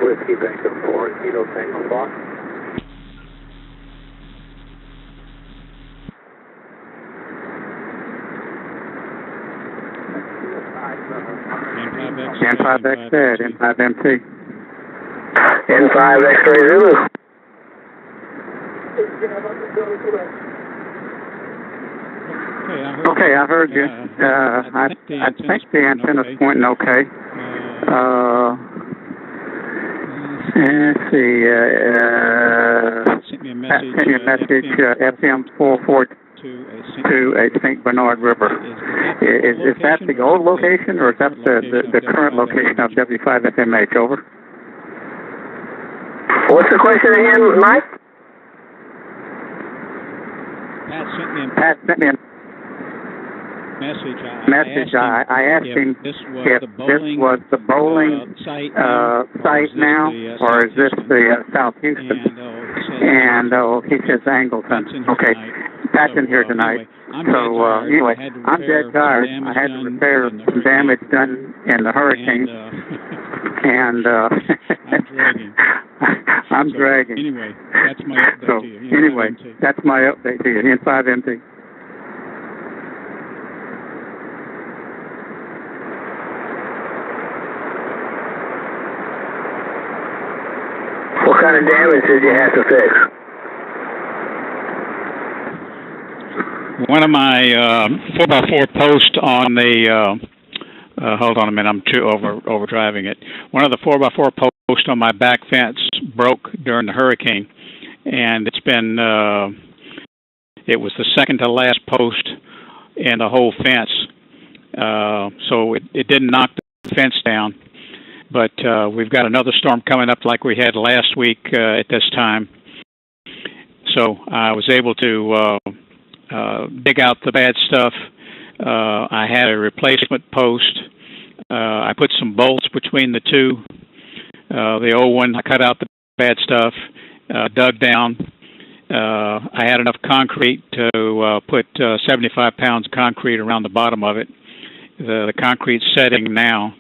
Whiskey Victor 4, Kilo Tango Fox. N5XZ, N5MT. N5 X-ray Zulu. Okay, I heard you. I think the antenna's pointing okay. Let's see. Sent me a message. FM 442 at St. Bernard River. Is that the old location, or is that the current location of W5FMH? Over. What's the question again, Mike? Pat sent me a message. I asked him if this was the bowling site now, or is this the South Houston? And he says Angleton. Okay, Pat's in here tonight. So anyway, I'm dead tired. I had to repair some damage done in the hurricane, and I'm dragging. Anyway, that's my update to you. Anyway, that's my update to you. N5MT. What kind of damage did you have to fix? One of my 4x4 posts on the, hold on a minute, I'm too overdriving it. One of the 4x4 posts on my back fence broke during the hurricane, and it's been, it was the second to last post in the whole fence. So it didn't knock the fence down. But we've got another storm coming up like we had last week at this time. So I was able to dig out the bad stuff. I had a replacement post. I put some bolts between the two. The old one, I cut out the bad stuff, dug down. I had enough concrete to put 75 pounds of concrete around the bottom of it. The concrete's setting now.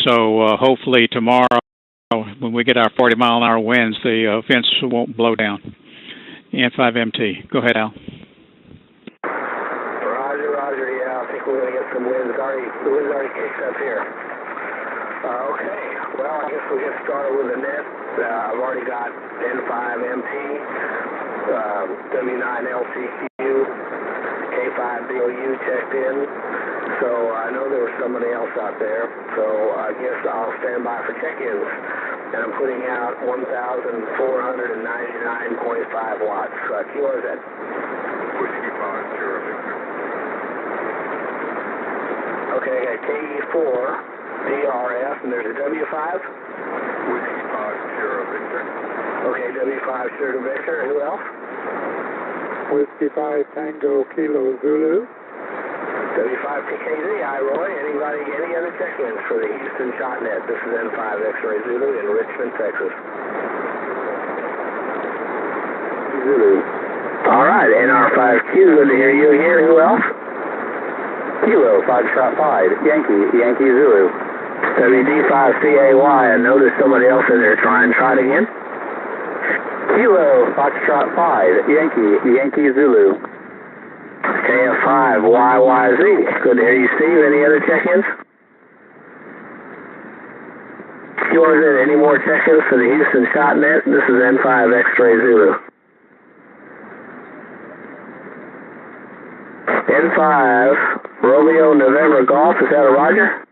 So hopefully tomorrow, when we get our 40-mile-an-hour winds, the fence won't blow down. N5MT. Go ahead, Al. Roger. Yeah, I think we're going to get some winds. The wind's already kicked up here. Okay. Well, I guess we'll get started with the net. I've already got N5MT, W9LCQ, K5BOU checked in. So I know there was somebody else out there, so I guess I'll stand by for check-ins. And I'm putting out 1,499.5 watts. Kilo, is that? Whiskey 5, Sierra Victor. Okay, I got KE4, DRF, and there's a W5? Whiskey 5, Sierra Victor. Okay, W5, Sierra Victor. Who else? Whiskey 5, Tango, Kilo, Zulu. W5PKZ, Roy. Any other check-ins for the Houston ShotNet? This is N5 X-ray Zulu in Richmond, Texas. Zulu. All right, NR5Q, good to hear you here. Who else? Kilo, 5 Yankee Zulu. WD5CAY, I know there's somebody else in there trying. Try it again. Kilo, 5 Yankee Zulu. KF5, YYZ. Good to hear you, Steve. Any other check-ins? Any more check-ins for the Houston ShotNet? This is N5 X-ray Zulu. N5, Romeo November Golf. Is that a Roger?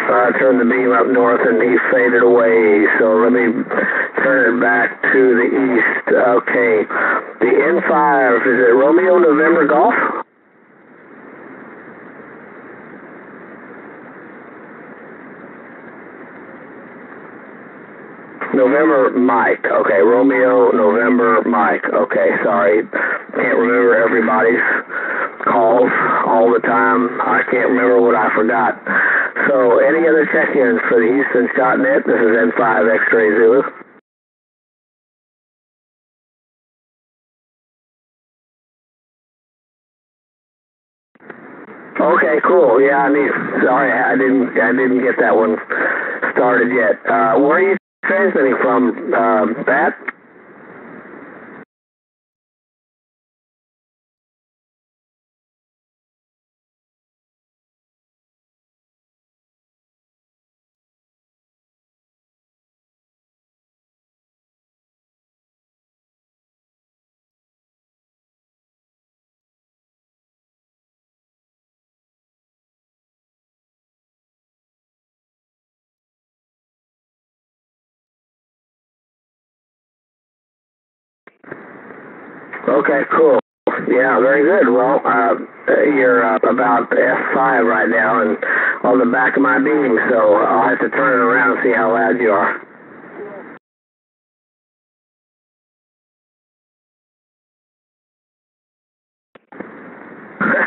I turned the beam up north and he faded away, so let me turn it back to the east. Okay, the N5, is it Romeo November Golf? November Mike. Okay, Romeo November Mike. Okay, sorry, can't remember everybody's calls all the time. I can't remember what I forgot. So, any other check-ins for the Houston ShotNet? This is N5 X-ray Zulu. Okay, cool. Yeah, sorry, I didn't get that one started yet. Where are you transmitting from, Pat? Okay, cool. Yeah, very good. Well, you're about F5 right now and on the back of my beam, so I'll have to turn it around and see how loud you are.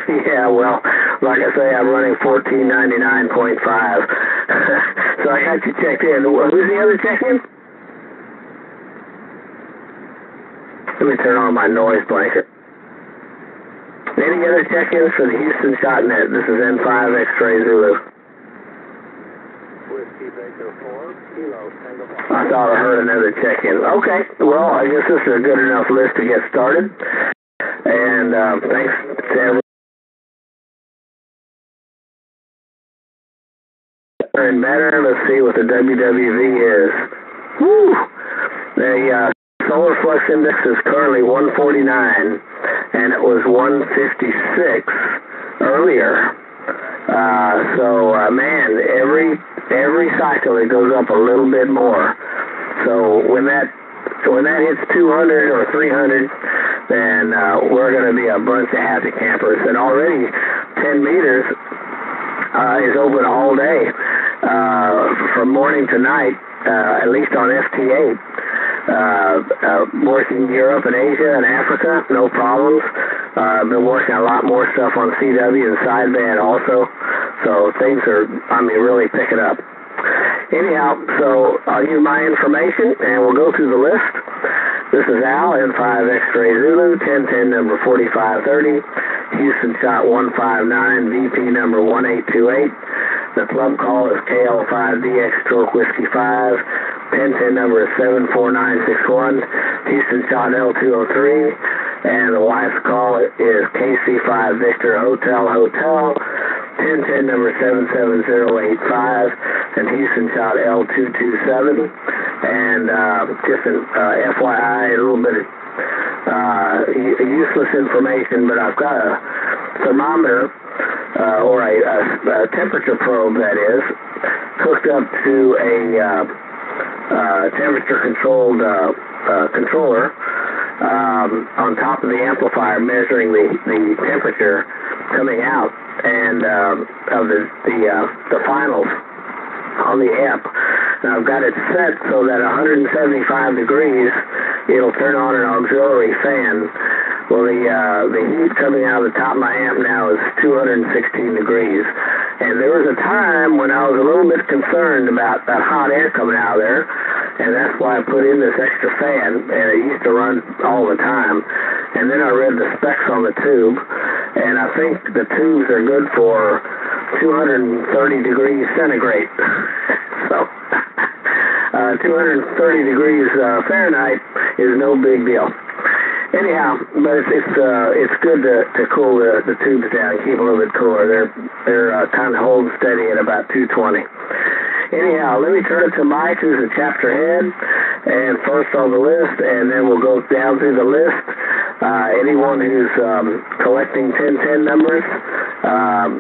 Yeah, well, like I say, I'm running 1499.5. So I got you checked in. Who's the other check-in? Let me turn on my noise blanket. Any other check-ins for the Houston Shotnet? This is N5 X-Ray Zulu. I thought I heard another check-in. Okay, well, I guess this is a good enough list to get started. And thanks to everyone. And better, let's see what the WWV is. Woo! The solar flux index is currently 149, and it was 156 earlier. Man, every cycle it goes up a little bit more. So when that hits 200 or 300, then we're going to be a bunch of happy campers. And already 10 meters is open all day, from morning to night, at least on FT8. Working Europe and Asia and Africa, no problems. I've been working a lot more stuff on CW and sideband also, so things are, really picking up. Anyhow, so I'll use my information and we'll go through the list. This is Al, N5 X-Ray Zulu, 1010 number 4530, Houston shot 159, VP number 1828. The club call is KL5DX Stroke Whiskey 5. 1010 number is 74961, Houston shot L203, and the wife's call is KC5 Victor Hotel Hotel. 1010 number 77085, and Houston shot L227. And just an FYI, a little bit of useless information, but I've got a thermometer, or a temperature probe, that is, hooked up to a temperature-controlled controller on top of the amplifier, measuring the temperature coming out and of the finals on the amp. Now I've got it set so that 175 degrees, it'll turn on an auxiliary fan. Well, the heat coming out of the top of my amp now is 216 degrees. And there was a time when I was a little bit concerned about that hot air coming out of there, and that's why I put in this extra fan, and it used to run all the time. And then I read the specs on the tube, and I think the tubes are good for 230 degrees centigrade. So 230 degrees Fahrenheit is no big deal. Anyhow, but it's good to cool the tubes down, keep a little bit cooler. They're kind of holding steady at about 220. Anyhow, let me turn it to Mike, who's the chapter head, and first on the list, and then we'll go down through the list. Anyone who's collecting 1010 numbers,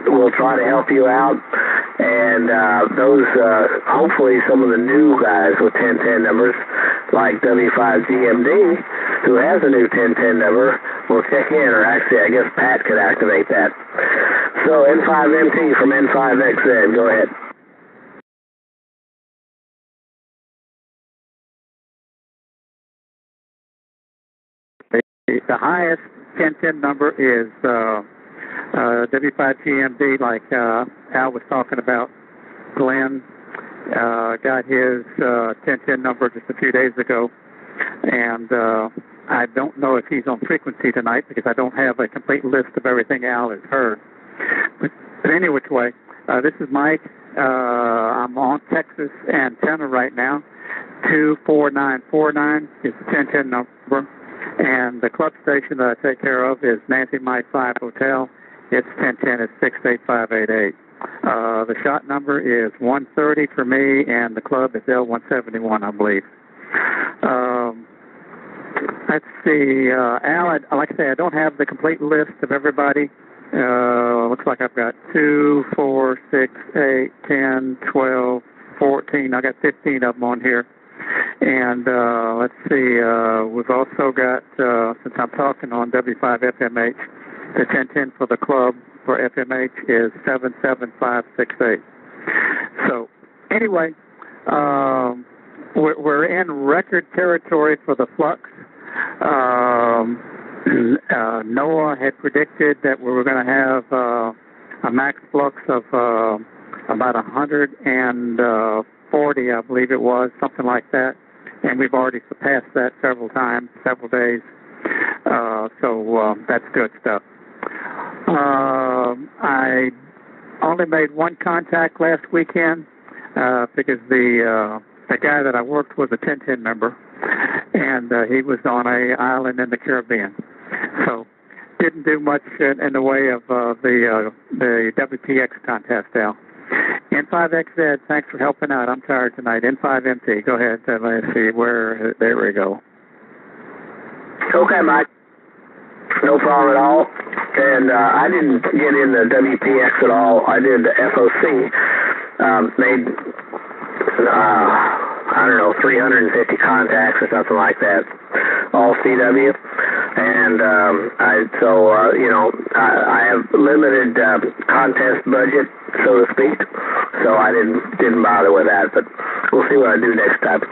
we'll try to help you out. And those, hopefully some of the new guys with 1010 numbers, like W5GMD, who has a new 1010 number, will check in, or actually I guess Pat could activate that. So N5MT from N5XZ, go ahead. The highest 1010 number is W5GMD, like Al was talking about. Glenn got his 1010 number just a few days ago, and I don't know if he's on frequency tonight because I don't have a complete list of everything Al has heard. But any which way, this is Mike. I'm on Texas antenna right now. 24949 is the 1010 number. And the club station that I take care of is Nancy Mike 5 Hotel. It's 1010. It's 68588. The shot number is 130 for me, and the club is L171, I believe. Let's see. Al, like I say, I don't have the complete list of everybody. Looks like I've got 2, 4, 6, 8, 10, 12, 14. I got 15 of them on here. And let's see, we've also got, since I'm talking on W5FMH, the 1010 for the club for FMH is 77568. So anyway, we're in record territory for the flux. NOAA had predicted that we were going to have a max flux of about 140, I believe it was, something like that. And we've already surpassed that several times, several days. So that's good stuff. I only made one contact last weekend because the guy that I worked with was a 1010 member, and he was on an island in the Caribbean. So didn't do much in the way of the WPX contest, Al. N5XZ, thanks for helping out. I'm tired tonight. N5MT, go ahead. Let's see where. There we go. Okay, Mike. No problem at all. And I didn't get into WPX at all. I did the FOC. Made, I don't know, 350 contacts or something like that. All CW. And I have limited contest budget, so to speak. So I didn't bother with that. But we'll see what I do next time.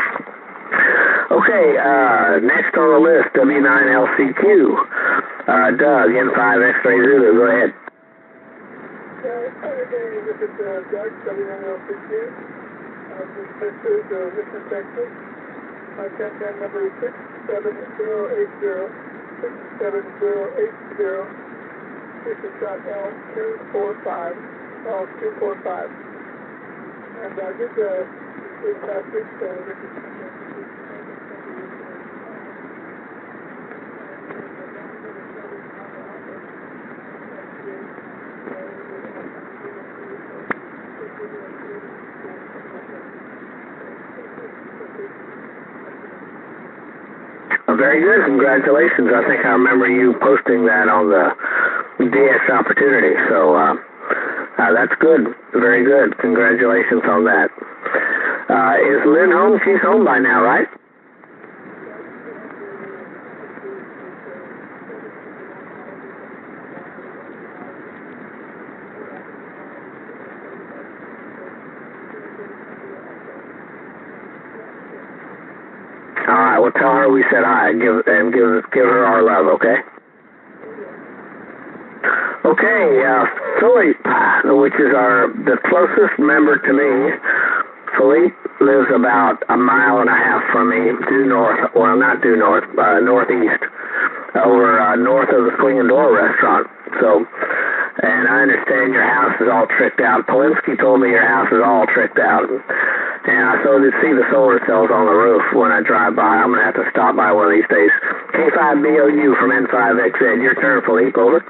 Okay, next on the list, W9LCQ. Doug, N5X-Ray Zulu, go ahead. This is Doug, W9LCQ. This is Richmond, Texas. My contact number is 67080. 67080. This is shot L245. L245. And I did this last week, Very good. Congratulations. I think I remember you posting that on the DX opportunity. So that's good. Very good. Congratulations on that. Is Lynn home? She's home by now, right? All right, well, tell her we said hi and give her our love, okay? Okay, Philippe, which is the closest member to me. Philippe lives about a mile and a half from me, due north, well, not due north, northeast, over north of the Swing and Door restaurant. So, and I understand your house is all tricked out. Polinsky told me your house is all tricked out. And I so to see the solar cells on the roof when I drive by. I'm going to have to stop by one of these days. K5BOU from N5XZ. Your turn, Philippe. Over.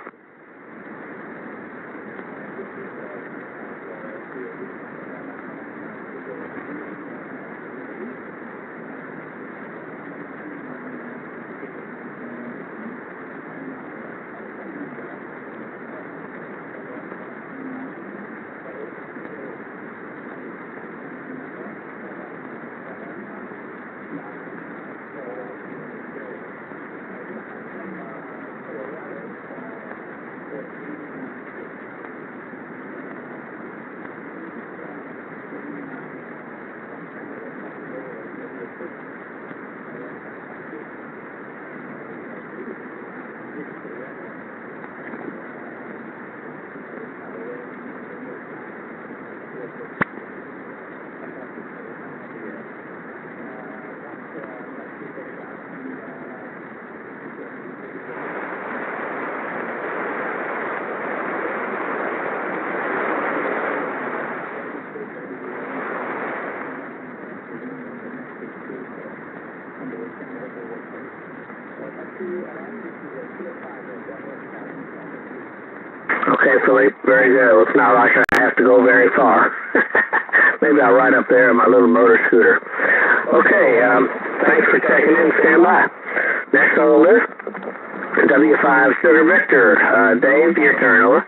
Okay, Philippe, very good. Well, it's not like I have to go very far. Maybe I'll ride up there on my little motor scooter. Okay, thanks for checking in. Stand by. Next on the list, W5 Sugar Victor. Dave, your turn, over.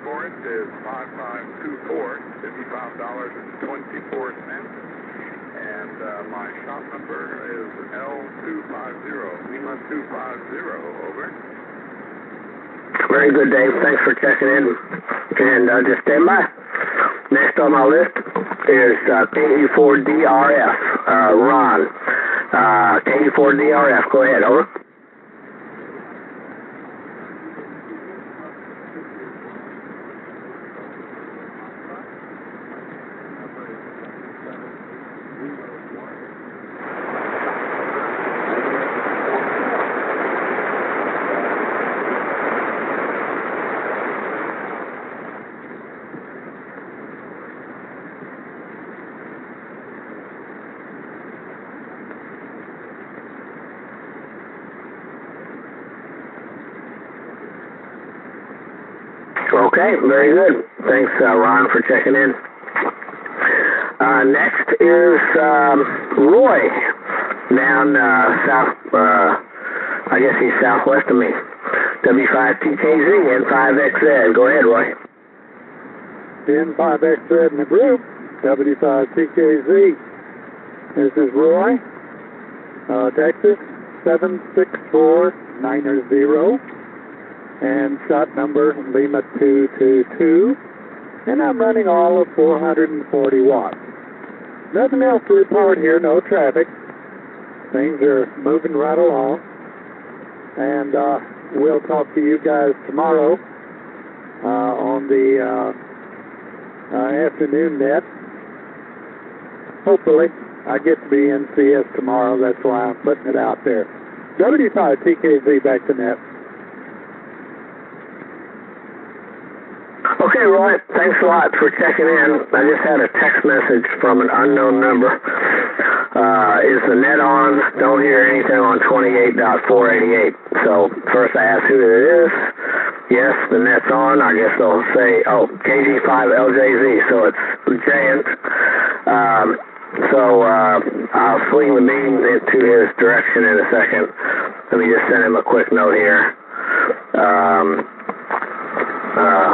For it is 5524, $55.24, and my shop number is L250, Lima 250, over. Very good, Dave. Thanks for checking in, and just stand by. Next on my list is KE4DRF, Ron. KE4DRF, go ahead, over. Okay, very good. Thanks, Ron, for checking in. Next is Roy, down south, I guess he's southwest of me. W5TKZ, N5XZ. Go ahead, Roy. N5XZ in the group, W5TKZ. This is Roy, Texas, 76490. And shot number Lima 222, and I'm running all of 440 watts. Nothing else to report here, no traffic. Things are moving right along, and we'll talk to you guys tomorrow on the afternoon net. Hopefully, I get to be in CS tomorrow, that's why I'm putting it out there. W5TKZ back to net. Okay, Roy, thanks a lot for checking in. I just had a text message from an unknown number. Is the net on? Don't hear anything on 28.488. So first I asked who it is. Yes, the net's on. I guess they'll say, oh, KG5LJZ, so it's Giant. I'll swing the beam into his direction in a second. Let me just send him a quick note here.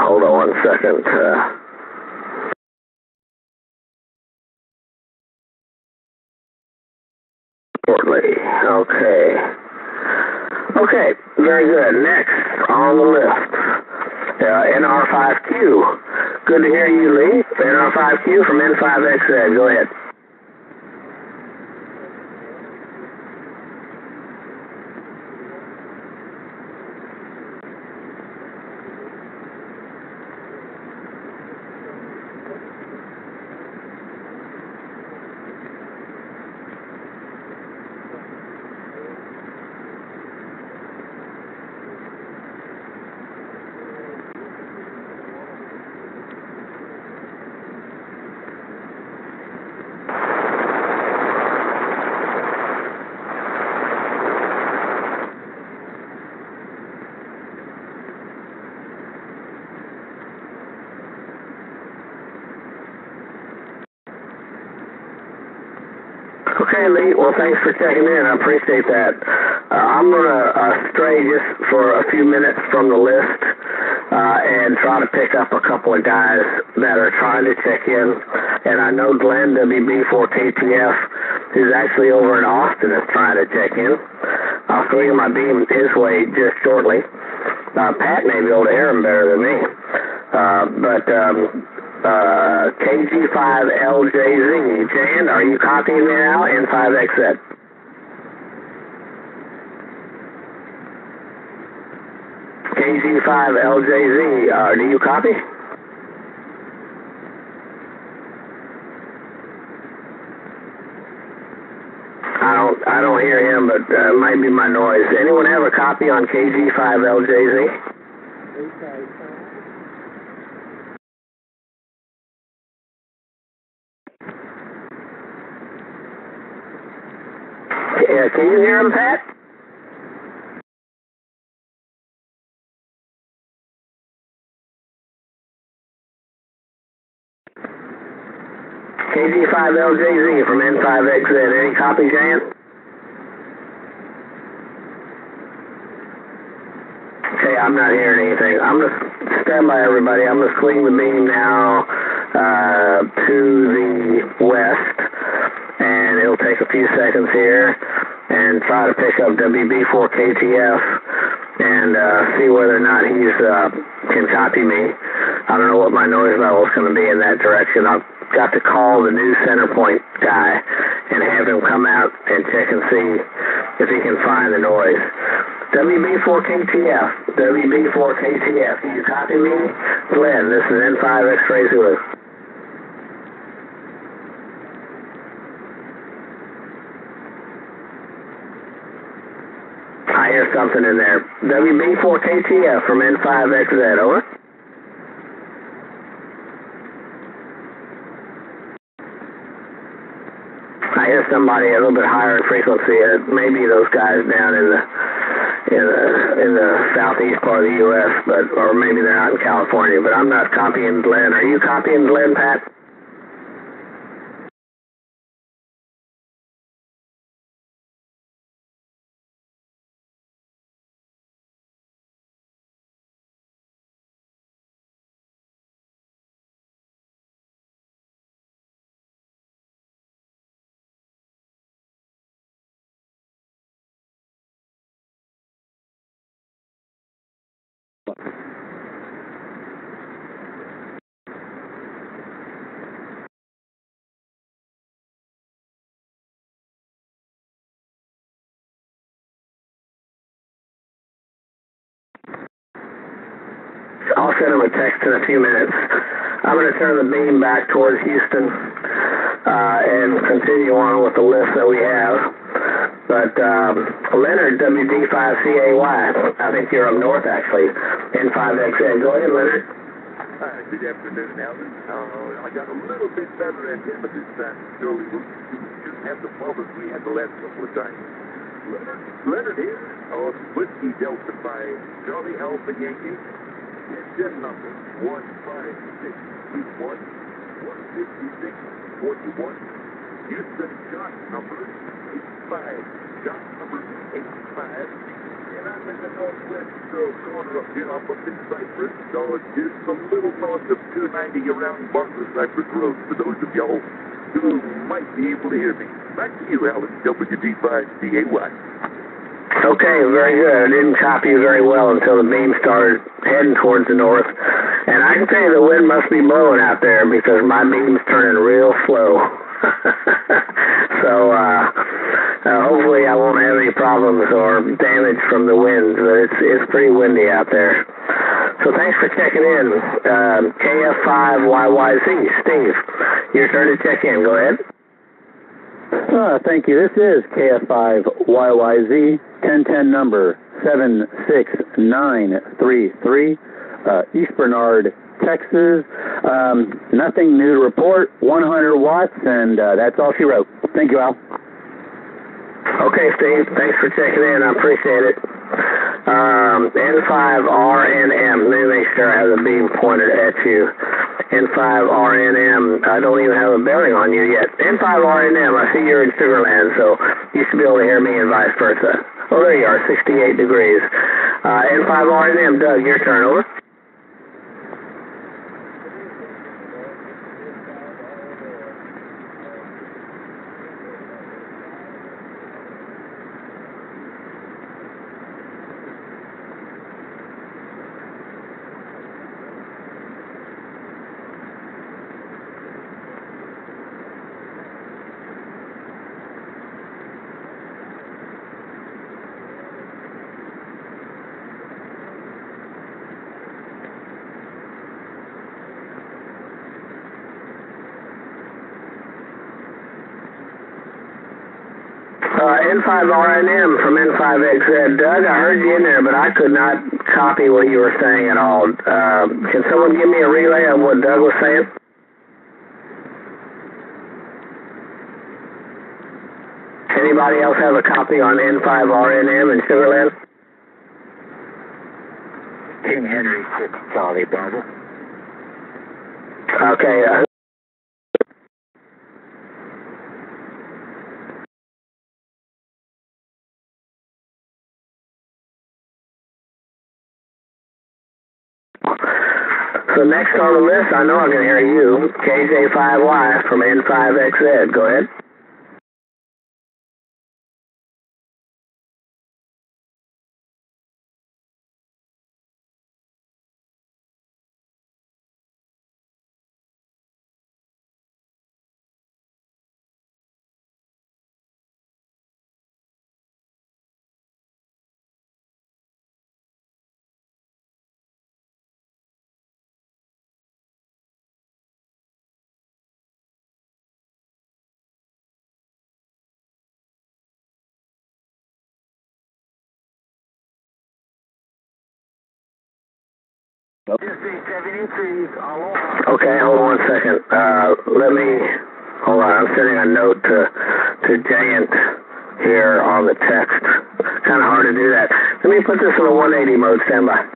Hold on one second. Shortly. Okay, very good. Next on the list, NR5Q. Good to hear you, Lee. NR5Q from N5XZ. Go ahead. Okay, Lee. Well, thanks for checking in. I appreciate that. I'm going to stray just for a few minutes from the list and try to pick up a couple of guys that are trying to check in. And I know Glenn, WB4KTF, who's actually over in Austin, is trying to check in. I'll swing my beam his way just shortly. Pat may be able to hear him better than me. KG5LJZ. Jan, are you copying me now? N5XZ. KG5LJZ, do you copy? I don't hear him, but it might be my noise. Anyone have a copy on KG5LJZ? Can you hear him, Pat? KG5LJZ from N5XZ. Any copy, Jan? Okay, I'm not hearing anything. I'm going to stand by, everybody. I'm going to swing the beam now to the west, and it'll take a few seconds here, and try to pick up WB4KTF and see whether or not he's can copy me. I don't know what my noise level is going to be in that direction. I've got to call the new center point guy and have him come out and check and see if he can find the noise. WB4KTF, WB4KTF, can you copy me? Glenn, this is N5 X-Ray Zulu. I hear something in there. WB4KTF from N5XZ, over. I hear somebody a little bit higher in frequency. Maybe those guys down in the southeast part of the U.S., or maybe they're out in California. But I'm not copying Glenn. Are you copying Glenn, Pat? I'll send him a text in a few minutes. I'm going to turn the beam back towards Houston and continue on with the list that we have. But Leonard, WD5CAY, I think you're up north, actually, N5XN. Go ahead, Leonard. Hi, good afternoon, Alan. I got a little bit better at him this time. So we just have the problems we had the last couple of times. Leonard here on Whiskey Delta by Charlie Alpha Yankee. Engine number 15621, 15641. Houston shot number 85, shot number 85. And I'm in the northwest corner of here off of Cypress, so it's just a little north of 290 around Barker Cypress Road, for those of y'all who might be able to hear me. Back to you, Alan, WD5CAY. Okay, very good. I didn't copy you very well until the beam started heading towards the north. And I can tell you the wind must be blowing out there because my beam's turning real slow. So hopefully I won't have any problems or damage from the wind, but it's pretty windy out there. So thanks for checking in. KF5YYZ, Steve, your turn to check in. Go ahead. Thank you. This is KF5YYZ, 1010 number 76933, East Bernard, Texas. Nothing new to report, 100 watts, and that's all she wrote. Thank you, Al. Okay, Steve. Thanks for checking in. I appreciate it. N5RNM. Let me make sure I have the beam pointed at you. N5RNM. I don't even have a bearing on you yet. N5RNM. I see you're in Sugarland, so you should be able to hear me and vice versa. Oh, there you are, 68 degrees. N5RNM. Doug, your turn. Over. N5RNM from N5XZ. Doug, I heard you in there, but I could not copy what you were saying at all. Can someone give me a relay of what Doug was saying? anybody else have a copy on N5RNM in Sugarland? King Henry 6 Charlie Bravo. Okay. So next on the list, I know I can hear you, KJ5Y from N5XZ. Go ahead. Okay, hold on 1 second. Hold on, I'm sending a note to Giant here on the text. Kind of hard to do that. Let me put this in a 180 mode, standby.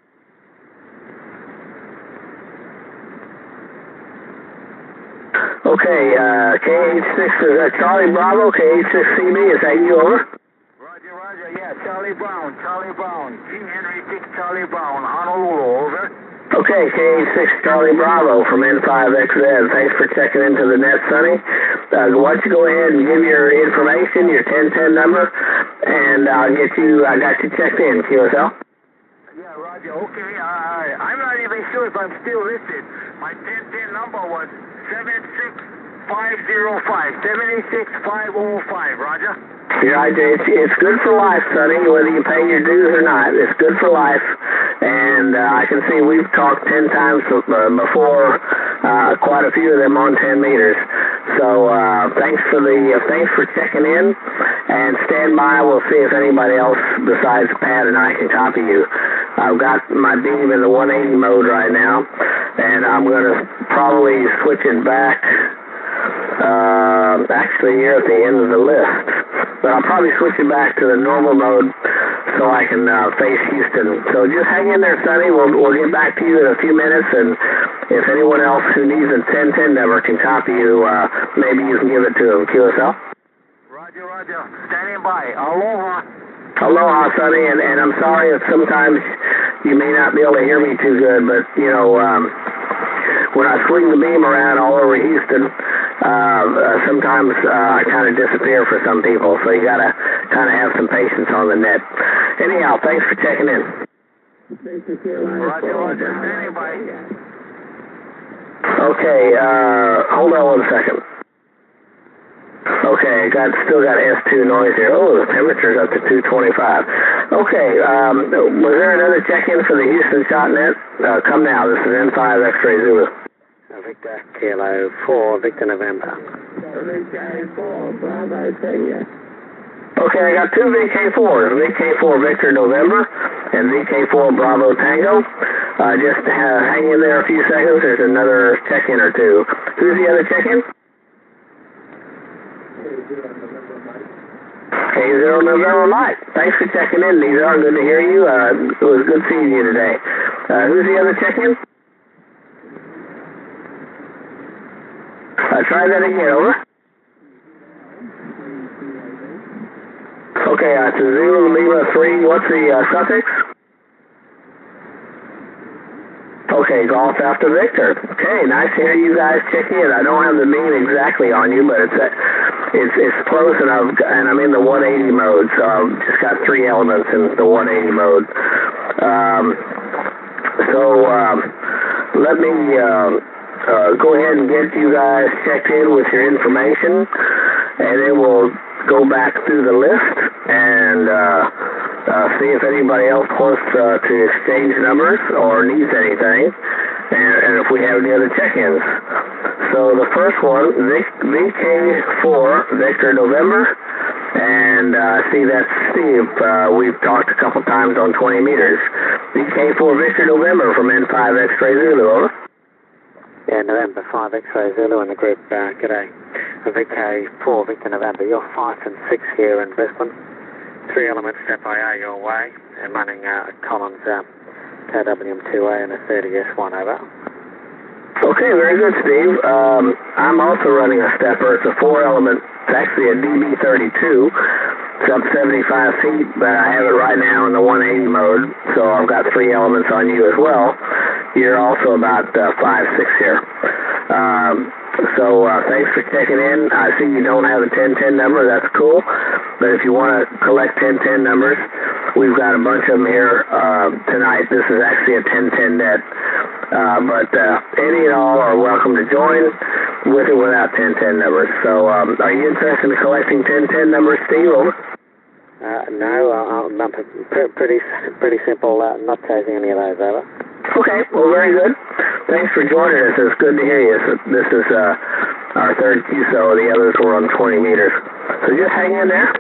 Okay, KH6, is that Charlie Bravo, KH6CB, is that you, over? Roger, yeah, Charlie Brown, King Henry 6 Charlie Brown, Honolulu, over. Okay, KH6 Charlie Bravo from N5XZ. Thanks for checking into the net, Sonny. Why don't you go ahead and give your information, your 1010 number, and I got you checked in, QSL. Yeah, Roger, okay. I'm not even sure if I'm still listed. My 1010 number was 76505, Roger. Yeah, it's good for life, Sonny, whether you pay your dues or not. It's good for life. And I can see we've talked 10 times before, quite a few of them on 10 meters. So thanks for checking in, and stand by. We'll see if anybody else besides Pat and I can copy you. I've got my beam in the 180 mode right now, and I'm going to probably switch it back. Actually, you're at the end of the list, but I'll probably switch it back to the normal mode so I can face Houston. So just hang in there, Sonny. We'll get back to you in a few minutes, and if anyone else who needs a 1010 number can copy you, maybe you can give it to them. QSL? Roger. Standing by. Aloha. Aloha, Sonny, and I'm sorry if sometimes you may not be able to hear me too good, but, you know, when I swing the beam around all over Houston, sometimes I kind of disappear for some people, so you got to kind of have some patience on the net. Anyhow, thanks for checking in. Roger, standing by. Okay, hold on 1 second. Okay, still got S2 noise here. Oh, the temperature's up to 225. Okay, was there another check-in for the Houston shotnet? Come now, this is N5 X-Ray Zulu. Victor Kilo 4, Victor November. Okay, I got two VK4s, VK4 Victor November and VK4 Bravo Tango. Just hang in there a few seconds, there's another check-in or two. Who's the other check-in? K0 November Mike. Thanks for checking in, these are good to hear you. It was good seeing you today. Who's the other check-in? Try that again, over. Okay, it's Zulu Lima 3. What's the suffix? Okay, Golf after Victor. Okay, nice to hear you guys check in. I don't have the mean exactly on you, but it's close, and I'm in the 180 mode, so I've just got 3 elements in the 180 mode. Let me go ahead and get you guys checked in with your information, and then we'll go back through the list and see if anybody else wants to exchange numbers or needs anything, and if we have any other check-ins. So the first one, VK4 Victor November, and see that's Steve. We've talked a couple times on 20 meters. VK4 Victor November from N5 X-Ray Zulu, over. Yeah, November 5 X-Ray Zulu in the group. G'day. VK4, Victor November. You're 5 and 6 here in Brisbane. 3 elements FIA your way, and running Collins KWM2A and a 30S1 over. Okay, very good, Steve. I'm also running a stepper. It's a 4-element. It's actually a DB32. It's up 75 feet, but I have it right now in the 180 mode, so I've got 3 elements on you as well. You're also about 5-6 here. So thanks for checking in. I see you don't have a 1010 number. That's cool. But if you want to collect 1010 numbers, we've got a bunch of them here tonight. This is actually a 1010 net. But any and all are welcome to join with or without 1010 numbers. So are you interested in collecting 1010 numbers, Steve? Over? No, I'm pretty simple, not chasing any of those, over. Okay, well, very good. Thanks for joining us. It's good to hear you. This is our third QSO. The others were on 20 meters. So just hang in there.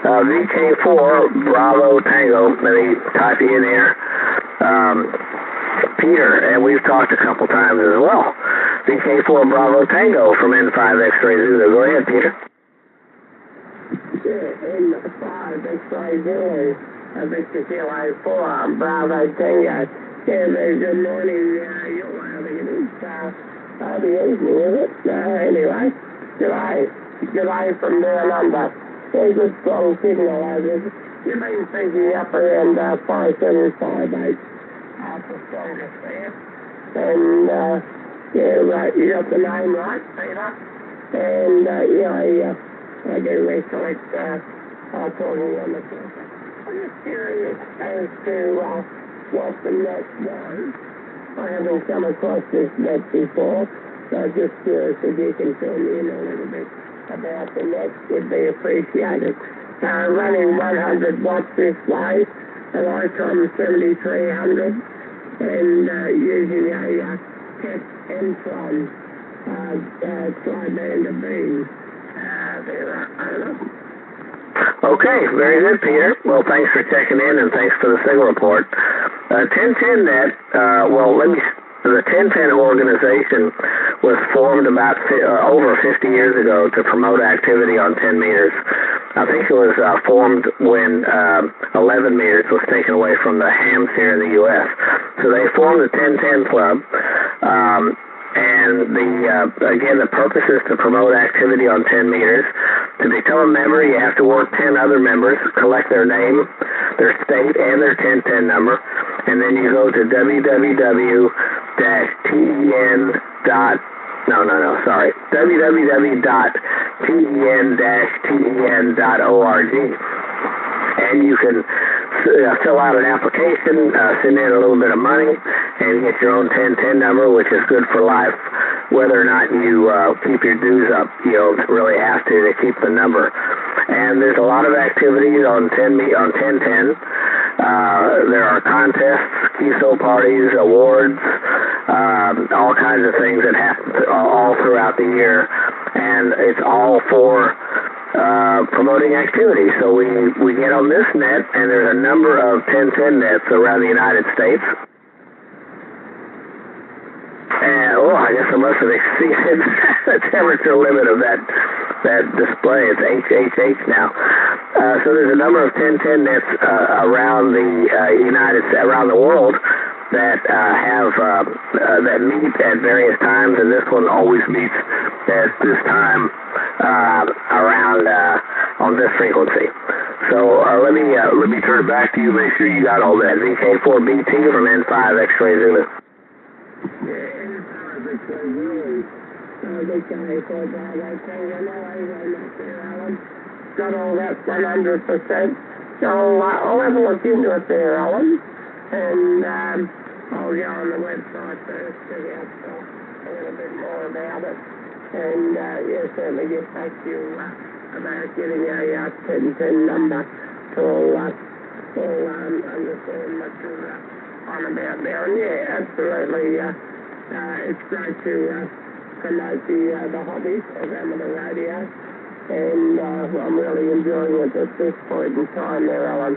VK4, Bravo Tango. Let me type you in here. Peter, and we've talked a couple times as well. VK4, Bravo Tango from N5 X-Ray Zulu. Go ahead, Peter. N5 X-Ray Zulu. Victor Kilo 4, Bravo Tango. Yeah, good morning. You're having the evening, is it? Anyway, good eye from there number. Very good strong signal over. You've been thinking upper end 5758 for strongest there. And you got the name right, Peter. And I do recollect talking on the phone. I'm just curious as to what the net was. I haven't come across this net before, so I'm just curious if you can fill me in a little bit about the net, would be appreciated. Running 100 watts this way, and I come 7300, and using a PET Entron tri-band beam. Okay, very good, Peter. Well, thanks for checking in, and thanks for the signal report. 1010 net, the 1010 organization was formed about over 50 years ago to promote activity on 10 meters. I think it was formed when 11 meters was taken away from the hams here in the U.S. So they formed the 1010 club. And the purpose is to promote activity on 10 meters. To become a member, you have to work 10 other members, collect their name, their state, and their 1010 number, and then you go to www.ten-ten.org, and you can fill out an application, send in a little bit of money, and get your own 1010 number, which is good for life. Whether or not you keep your dues up, you don't really have to keep the number. And there's a lot of activities on 1010. There are contests, QSO parties, awards, all kinds of things that happen all throughout the year, and it's all for promoting activity. So we get on this net, and there's a number of 1010 nets around the United States. And I guess I must have exceeded the temperature limit of that display. It's HHH now. So there's a number of 1010 nets around the around the world that that meet at various times, and this one always meets at this time around on this frequency. So let me turn it back to you. Make sure you got all that. VK4BT from N5 X-Ray Zulu. Got all that 100%. So I'll have a look into it there, Alan. And I'll go on the website first, check out a little bit more about it. And certainly get back to you about getting a 1010 number to understand what you're on about there. And absolutely, it's great to promote the hobby of amateur radio, and I'm really enjoying it at this point in time there, Alan.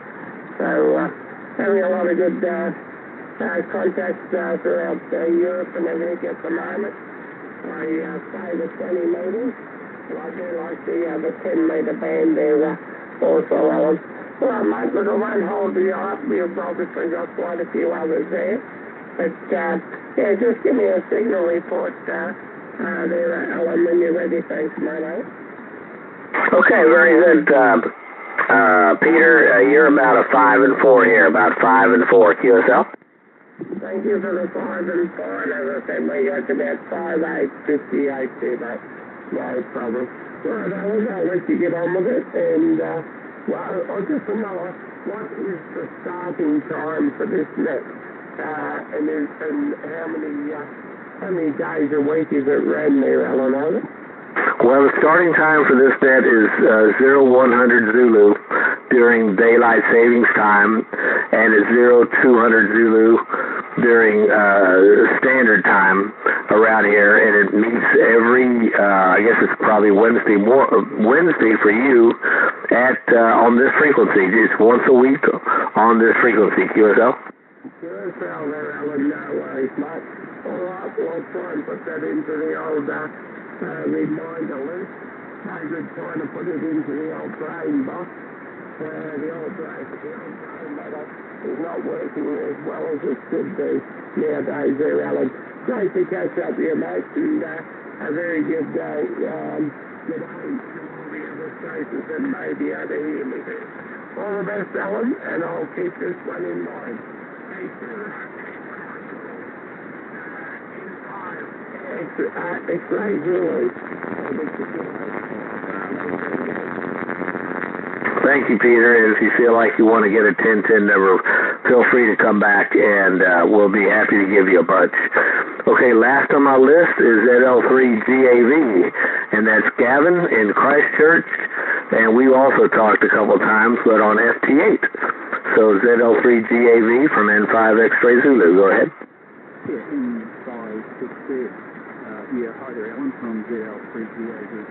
So having a lot of good contacts throughout Europe and everything at the moment. I play the 20 meters, I do like the 10-meter band there also, Alan. Well, Mike, look, I won't hold you up. You've obviously got quite a few others there. But, yeah, just give me a signal report there, Alan, when you're ready. Thanks, mate. Okay, very good. Peter, you're about a 5 and 4 here, about 5 and 4 QSL. Thank you for the 5 and 4, and as I said, we got about 5.858 there, mate. No problem. Right, I'll let you get on with it, and, well, I'll just know, what is the starting time for this net? And how many days a week is it ran there, Alan? Well, the starting time for this net is 0100 Zulu during daylight savings time, and it's 0200 Zulu during standard time around here, and it meets every, I guess it's probably Wednesday for you at on this frequency. It's once a week on this frequency, QSL. QSL there, Alan, no worries, mate. All right, we'll try and put that into the old reminder list. No good trying to put it into the old brain box. The old brain matter is not working as well as it should do nowadays there, Alan. Great to catch up with you, mate, and a very good day. Good day to all the other stations that may be able to hear me there. All the best, Alan, and I'll keep this one in mind. It's right here. Thank you, Peter. And if you feel like you want to get a 1010 number, feel free to come back, and we'll be happy to give you a bunch. Okay, last on my list is ZL3GAV, and that's Gavin in Christchurch, and we also talked a couple times, but on FT8. So ZL3GAV from N5 X-Ray Zulu. Go ahead. Yeah, N5 X-Ray. Yeah, hi there, Alan from ZL3GAV.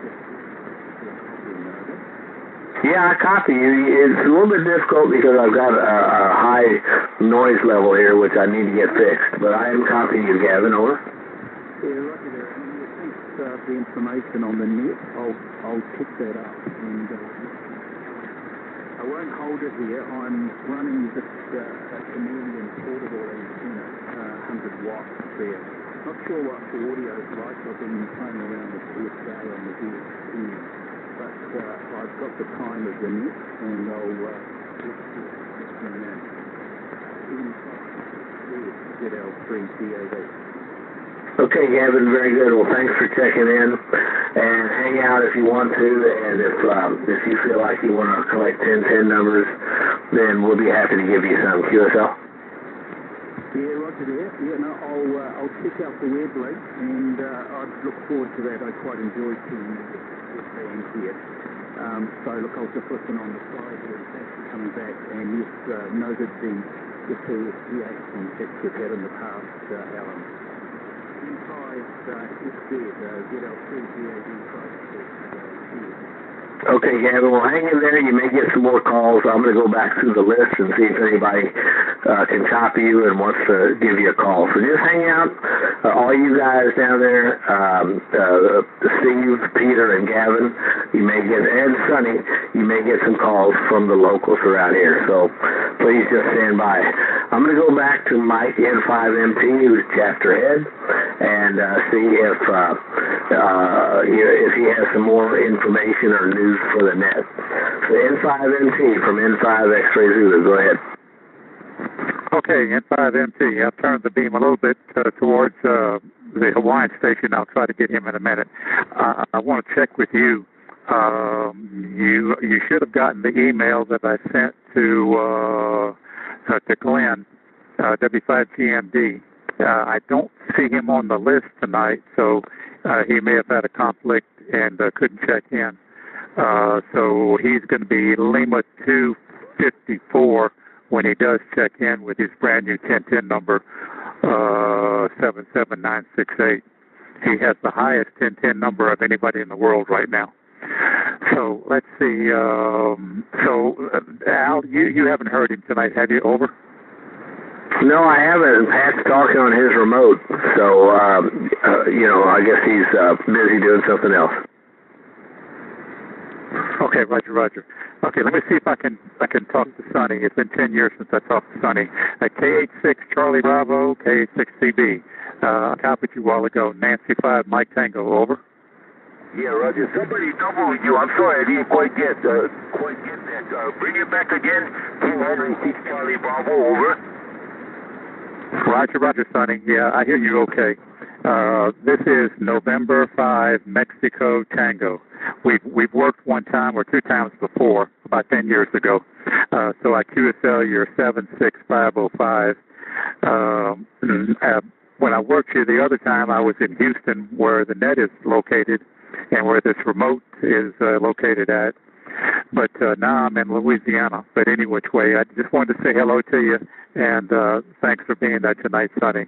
Yeah, I copy you. It's a little bit difficult because I've got a high noise level here, which I need to get fixed. But I am copying you, Gavin. Over. Yeah, right there. Thanks for the information on the net. I'll pick that up. And I won't hold it here. I'm running this Canadian portable antenna, 100 watts there. Not sure what the audio is like. I've been playing around with PSA on the DSP, but I've got the time of the net, and I'll ZL3GAV. Okay, Gavin, very good. Well, thanks for checking in, and hang out if you want to, and if you feel like you want to collect 1010 numbers, then we'll be happy to give you some. QSL? Yeah, roger there. Yeah, no, I'll check out the web link, and I'd look forward to that. I quite enjoyed seeing the band here. So look, I was just listening on the side here, and thanks for coming back, and yes, noted the PSA concepts we've had in the past, Alan. N5 Okay, Gavin, well, hang in there. You may get some more calls. I'm going to go back through the list and see if anybody can copy you and wants to give you a call. So just hang out. All you guys down there, Steve, Peter, and Gavin, you may get, and Sonny, you may get some calls from the locals around here. So please just stand by. I'm going to go back to Mike N5MT, who's chapter head, and see if he has some more information or news for the net. So N5MT from N5 X-Ray Zulu. Go ahead. Okay, N5MT. I'll turn the beam a little bit towards the Hawaiian station. I'll try to get him in a minute. I want to check with you. You should have gotten the email that I sent to Glenn, W5GMD. I don't see him on the list tonight, so he may have had a conflict and couldn't check in. So he's going to be Lima 254 when he does check in with his brand new 1010 number, 77968. He has the highest 1010 number of anybody in the world right now. So let's see. Al, you haven't heard him tonight, have you? Over? No, I haven't. Pat's talking on his remote, so I guess he's busy doing something else. Okay, Roger. Okay, let me see if I can talk to Sonny. It's been 10 years since I talked to Sonny. KH6 Charlie Bravo, KH6 CB. I copied you a while ago. Nancy 5 Mike Tango, over. Yeah, Roger. Somebody doubled you. I'm sorry, I didn't quite get that. Bring it back again. King Henry 6 Charlie Bravo, over. Roger, Sonny. Yeah, I hear you okay. This is November 5 Mexico Tango. We've worked one time or two times before, about 10 years ago. So I QSL your 76505. When I worked here the other time, I was in Houston, where the net is located and where this remote is located at. But now I'm in Louisiana. But any which way, I just wanted to say hello to you, and thanks for being there tonight, Sonny.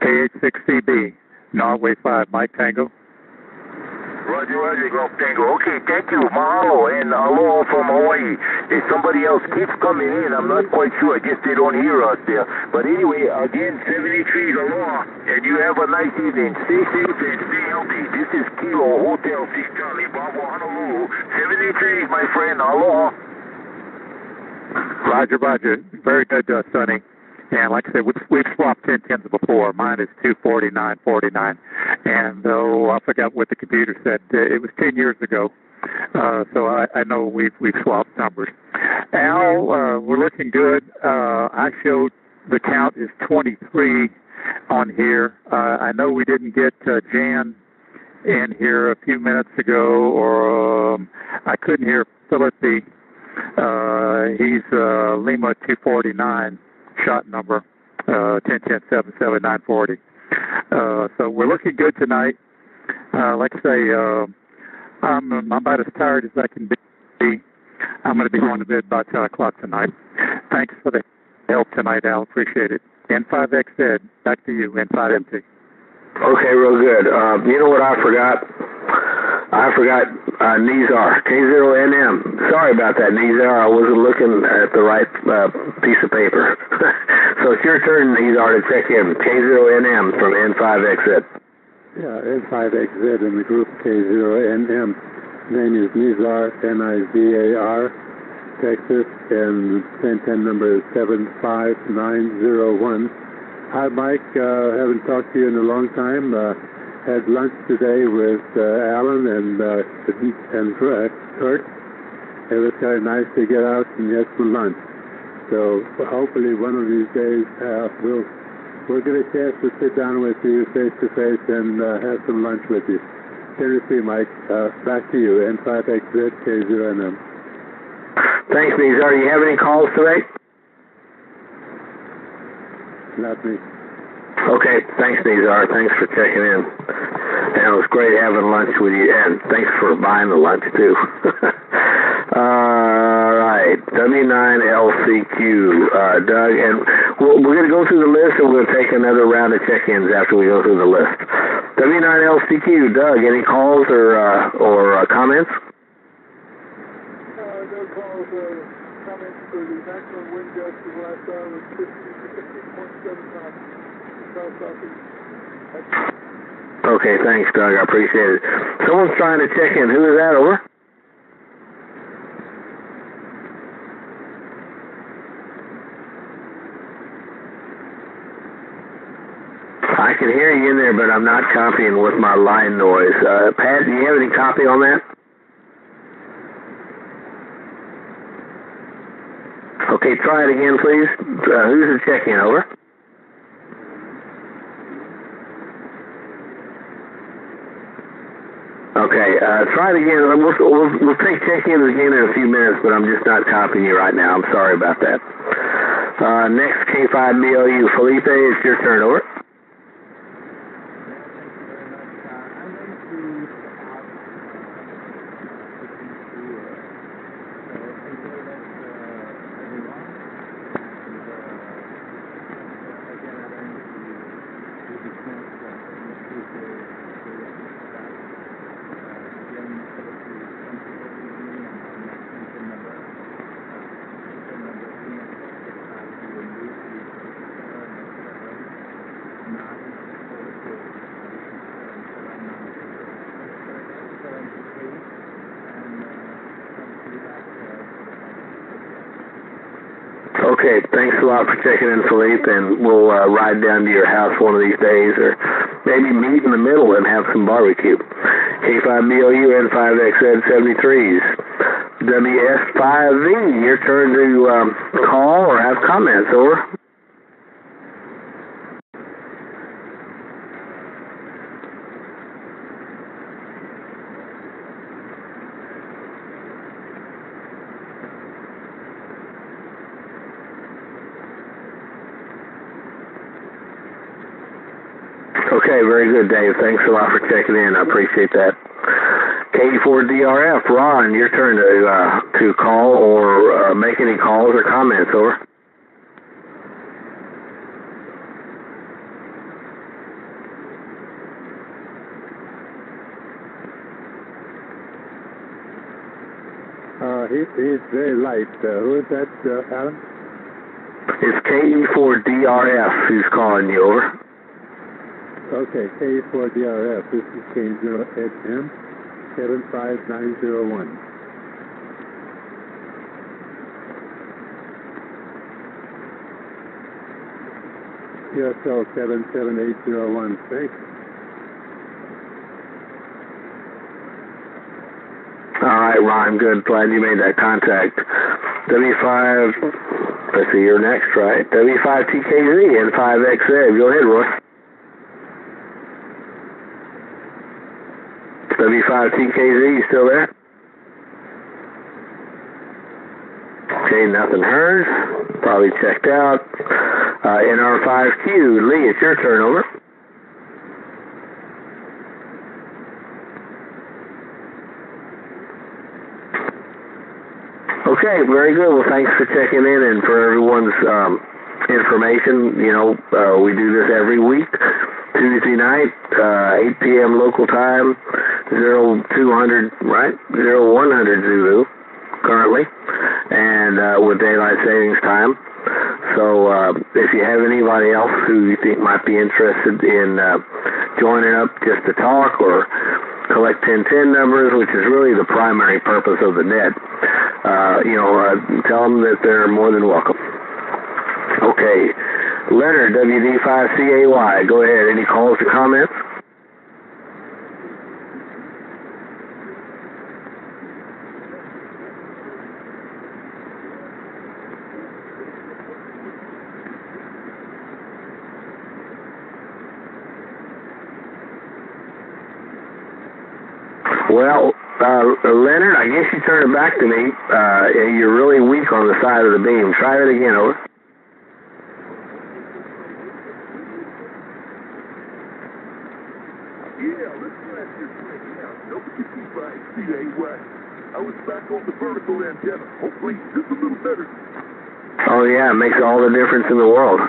KH6CB, Norway 5, Mike Tango. Roger, Golf Tango. Okay, thank you. Mahalo and aloha from Hawaii. If somebody else keeps coming in, I'm not quite sure. I guess they don't hear us there. But anyway, again, 73 aloha, and you have a nice evening. Stay safe and stay healthy. This is Kilo Hotel 6 Charlie Bravo Honolulu. 73, my friend. Aloha. Roger. Very good, Sonny. And like I said, we've swapped 1010s before. Mine is 249.49. And I forgot what the computer said. It was 10 years ago. So I know we've swapped numbers. Al, we're looking good. I showed the count is 23 on here. I know we didn't get Jan in here a few minutes ago, or I couldn't hear Philippi. He's Lima 249. Shot number 10-10-7-7-940. So we're looking good tonight. Like I say, I'm about as tired as I can be. I'm going to be going to bed about 10 o'clock tonight. Thanks for the help tonight, Al. Appreciate it. N5XZ, back to you, N5MT. Okay, real good. You know what I forgot? I forgot Nizar, K0NM. Sorry about that, Nizar. I wasn't looking at the right piece of paper. So it's your turn, Nizar, to check in. K0NM from N5XZ. Yeah, N5XZ in the group K0NM. Name is Nizar, Nizar, Texas, and 1010 number is 75901. Hi, Mike. Haven't talked to you in a long time. Had lunch today with Alan and Kurt. It was kind of nice to get out and get some lunch. So hopefully one of these days we'll get a chance to sit down with you face to face and have some lunch with you. Seriously, Mike. Back to you. N5XZ K0NM. Thanks, Nizar. Do you have any calls today? Not me. Okay, thanks, Nizar. Thanks for checking in. And it was great having lunch with you, and thanks for buying the lunch, too. All right, W9LCQ, Doug, and we're going to go through the list, and we're going to take another round of check-ins after we go through the list. W9LCQ, Doug, any calls or comments? No calls or comments for the maximum wind gust of last hour was 15.7 knots. Okay, thanks, Doug. I appreciate it. Someone's trying to check in. Who is that, over? I can hear you in there, but I'm not copying with my line noise. Pat, do you have any copy on that? Okay, try it again, please. Who's the check-in, over? Okay, try it again. We'll take check-in again in a few minutes, but I'm just not copying you right now. I'm sorry about that. Next, K5BLU. Felipe, it's your turn, over. Okay, thanks a lot for checking in, Philippe, and we'll ride down to your house one of these days, or maybe meet in the middle and have some barbecue. K5BOU N5XZ 73s. WS5V, your turn to call or have comments, over. Okay, very good, Dave. Thanks a lot for checking in. I appreciate that. K4DRF, Ron, your turn to call or make any calls or comments, over. He's very light. Who is that, Alan? It's KE4DRF who's calling you, over. Okay, K4DRF. This is K0SM 75901. QSL 77801. Thanks. All right, Ron, good. Glad you made that contact. W5, let's see, you're next, right? W5TKZ N5XZ. Go ahead, Roy. W5TKZ, you still there? Okay, nothing heard. Probably checked out. NR5Q, Lee, it's your turn, over. Okay, very good. Well, thanks for checking in and for everyone's information. You know, we do this every week, Tuesday night, 8 p.m. local time, 0200, right? 0100 Zulu, currently, and with daylight savings time. So if you have anybody else who you think might be interested in joining up just to talk or collect 1010 numbers, which is really the primary purpose of the net, tell them that they're more than welcome. Okay, Leonard, WD5CAY, go ahead. Any calls or comments? Well, Leonard, I guess you turn it back to me. You're really weak on the side of the beam. Try it again, over. Yeah, let's try this thing. Yeah, W5CAY. I was back on the vertical antenna. Hopefully, just a little better. Oh, yeah, it makes all the difference in the world.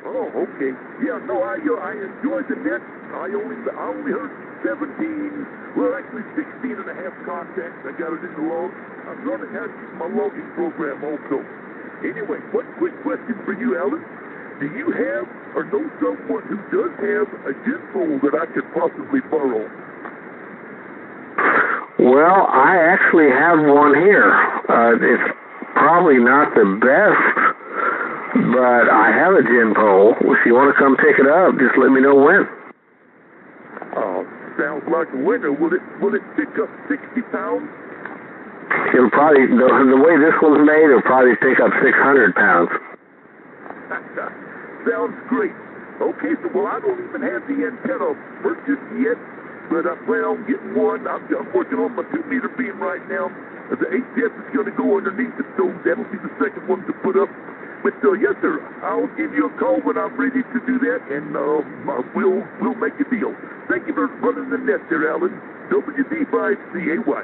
Oh, okay. Yeah, no, I enjoyed the net. I only heard 17, well, actually 16 and a half contacts. I got it in the log. I'm going to have my logging program also. Anyway, one quick question for you, Alan. Do you have or know someone who does have a gin pole that I could possibly borrow? Well, I actually have one here. It's probably not the best, but I have a gin pole. If you want to come pick it up, just let me know when. Oh, sounds like a winner. Will it pick up 60 pounds? It'll probably, the way this one's made, it'll probably pick up 600 pounds. Sounds great. Okay, so I don't even have the antenna purchased yet, but I plan on getting one. I'm working on my 2-meter beam right now. The HF is going to go underneath it, so that'll be the second one to put up. But yes, sir, I'll give you a call when I'm ready to do that, and we'll make a deal. Thank you for running the net there, Alan. WD5CAY.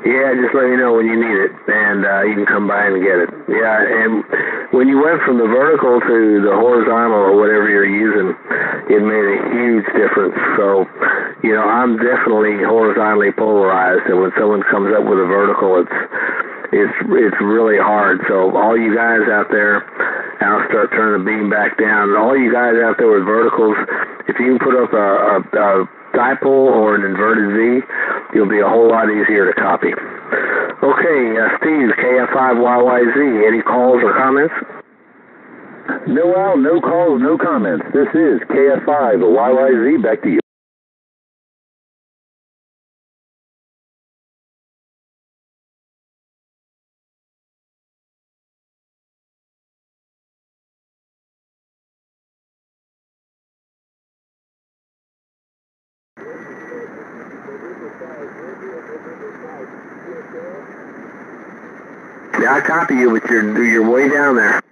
Yeah, just let me know when you need it, and you can come by and get it. Yeah, and when you went from the vertical to the horizontal or whatever you're using, it made a huge difference. So, I'm definitely horizontally polarized, and when someone comes up with a vertical, it's really hard. So all you guys out there, I'll start turning the beam back down. And all you guys out there with verticals, if you can put up a dipole or an inverted V, you'll be a whole lot easier to copy. Okay, Steve, KF5YYZ, any calls or comments? No out, no calls, no comments. This is KF5YYZ, back to you. Yeah, I copy you, but you're way down there.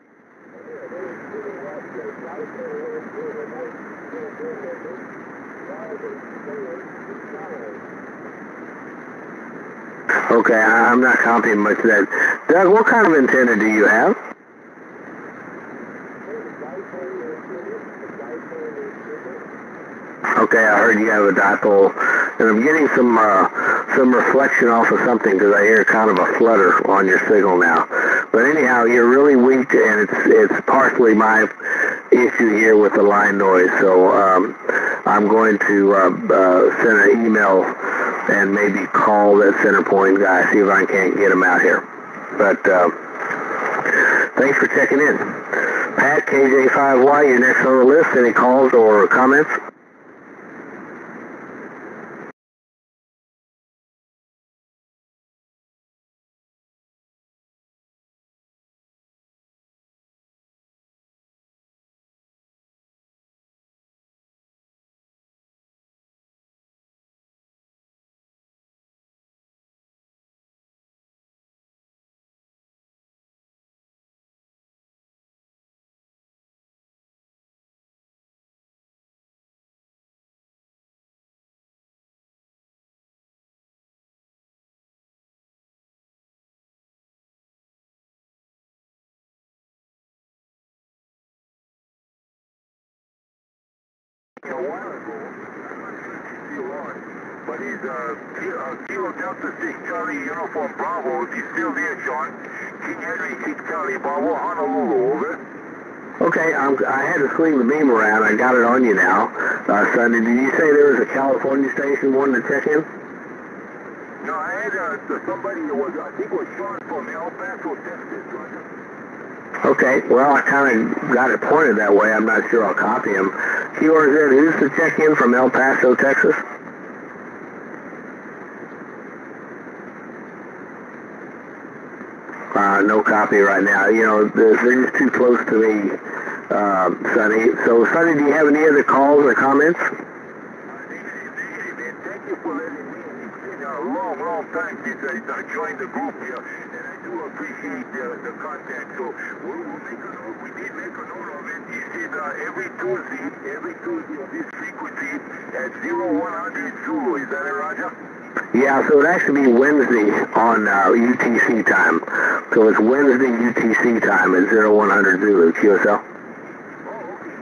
Okay, I'm not copying much of that. Doug, what kind of antenna do you have? Okay, I heard you have a dipole, and I'm getting some reflection off of something because I hear kind of a flutter on your signal now. But anyhow, you're really weak, and it's partially my issue here with the line noise. So I'm going to send an email and maybe call that center point guy, see if I can't get him out here. But thanks for checking in. Pat, KJ5Y, you're next on the list. Any calls or comments? A while ago, but he's Kilo Delta 6 Charlie Uniform Bravo. If he's still there, Sean. King Henry 6 Charlie Bravo, Honolulu, over. Okay, I had to swing the beam around. I got it on you now. Sunday, did you say there was a California station wanting to check in? No, I had somebody that was, I think it was Sean from El Paso, Texas, Roger. Okay, well, I kind of got it pointed that way. I'm not sure I'll copy him. QRZ, who's the check-in from El Paso, Texas? No copy right now. You know, they're just too close to me, Sonny. So, Sonny, do you have any other calls or comments? Negative, man. Thank you for letting me in. It's been a long time since I joined the group here, and I do appreciate the contact. So we'll make a note. We did make a note of it. He said every Tuesday of this frequency at 0100 Zulu. Is that it, Roger? Yeah, so it actually be Wednesday on UTC time. So it's Wednesday UTC time at 0100 Zulu, QSL. Oh, okay.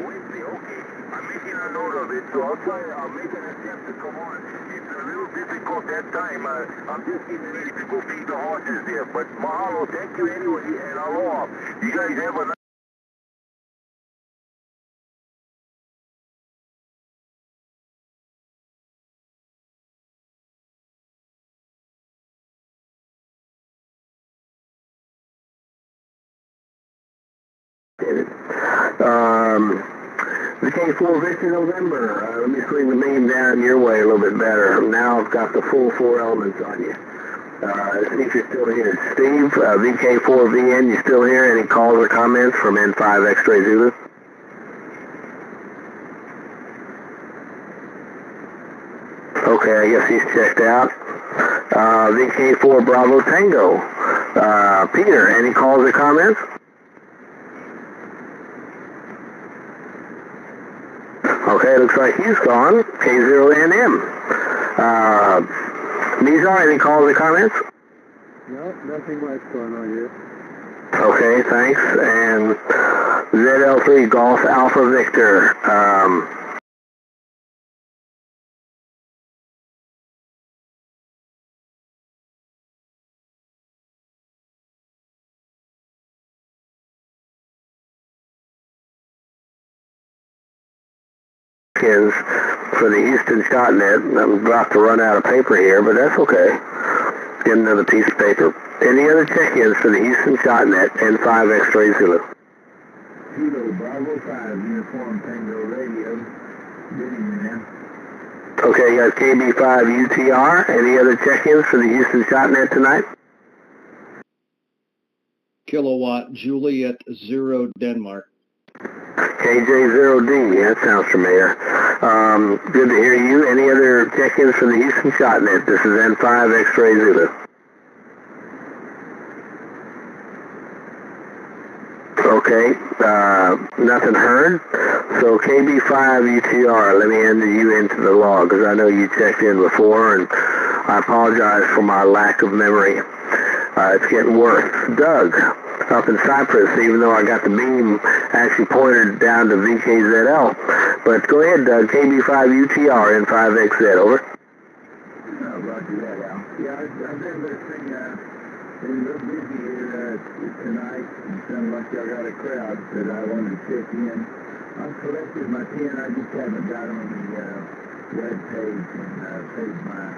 Wednesday, okay. I'm making a note of it, so I'll make an attempt to come on. It's a little difficult that time. I'm just getting ready to go feed the horses there. But mahalo, thank you anyway, and aloha. You guys have a nice The K4 Victor November. Let me swing the beam down your way a little bit better. Now I've got the full 4 elements on you. See if you're still here. Steve, VK4VN, you still here? Any calls or comments from N5 X-Ray Zulu? Okay, I guess he's checked out. VK4 Bravo Tango. Peter, any calls or comments? Okay, looks like he's gone. K0NM. Nizar, any calls or comments? No, nothing much going on here. Okay, thanks. And ZL3 Golf Alpha Victor. Is for the Houston Shotnet. I'm about to run out of paper here, but that's okay. Get another piece of paper. Any other check-ins for the Houston Shotnet and 5 X-Ray Zulu? Kilo Bravo 5, Uniform Tango Radio. Good evening, man. Okay, you got KB5 UTR. Any other check-ins for the Houston Shotnet tonight? Kilowatt Juliet 0 Denmark. KJ0D, that sounds familiar. Good to hear you. Any other check-ins for the Houston Shotnet? This is N5 X-Ray Zulu. Okay, nothing heard. So KB5 UTR, let me enter you into the log because I know you checked in before, and I apologize for my lack of memory. It's getting worse. Doug, up in Cyprus, even though I got the beam actually pointed down to VKZL. But go ahead, Doug, KB5 UTR N5XZ, over. Roger that, Al. Yeah, I've been listening. Been a little busy here tonight. It sounds like y'all got a crowd that I wanted to check in. I've collected my pen. I just haven't got on the web page and paid my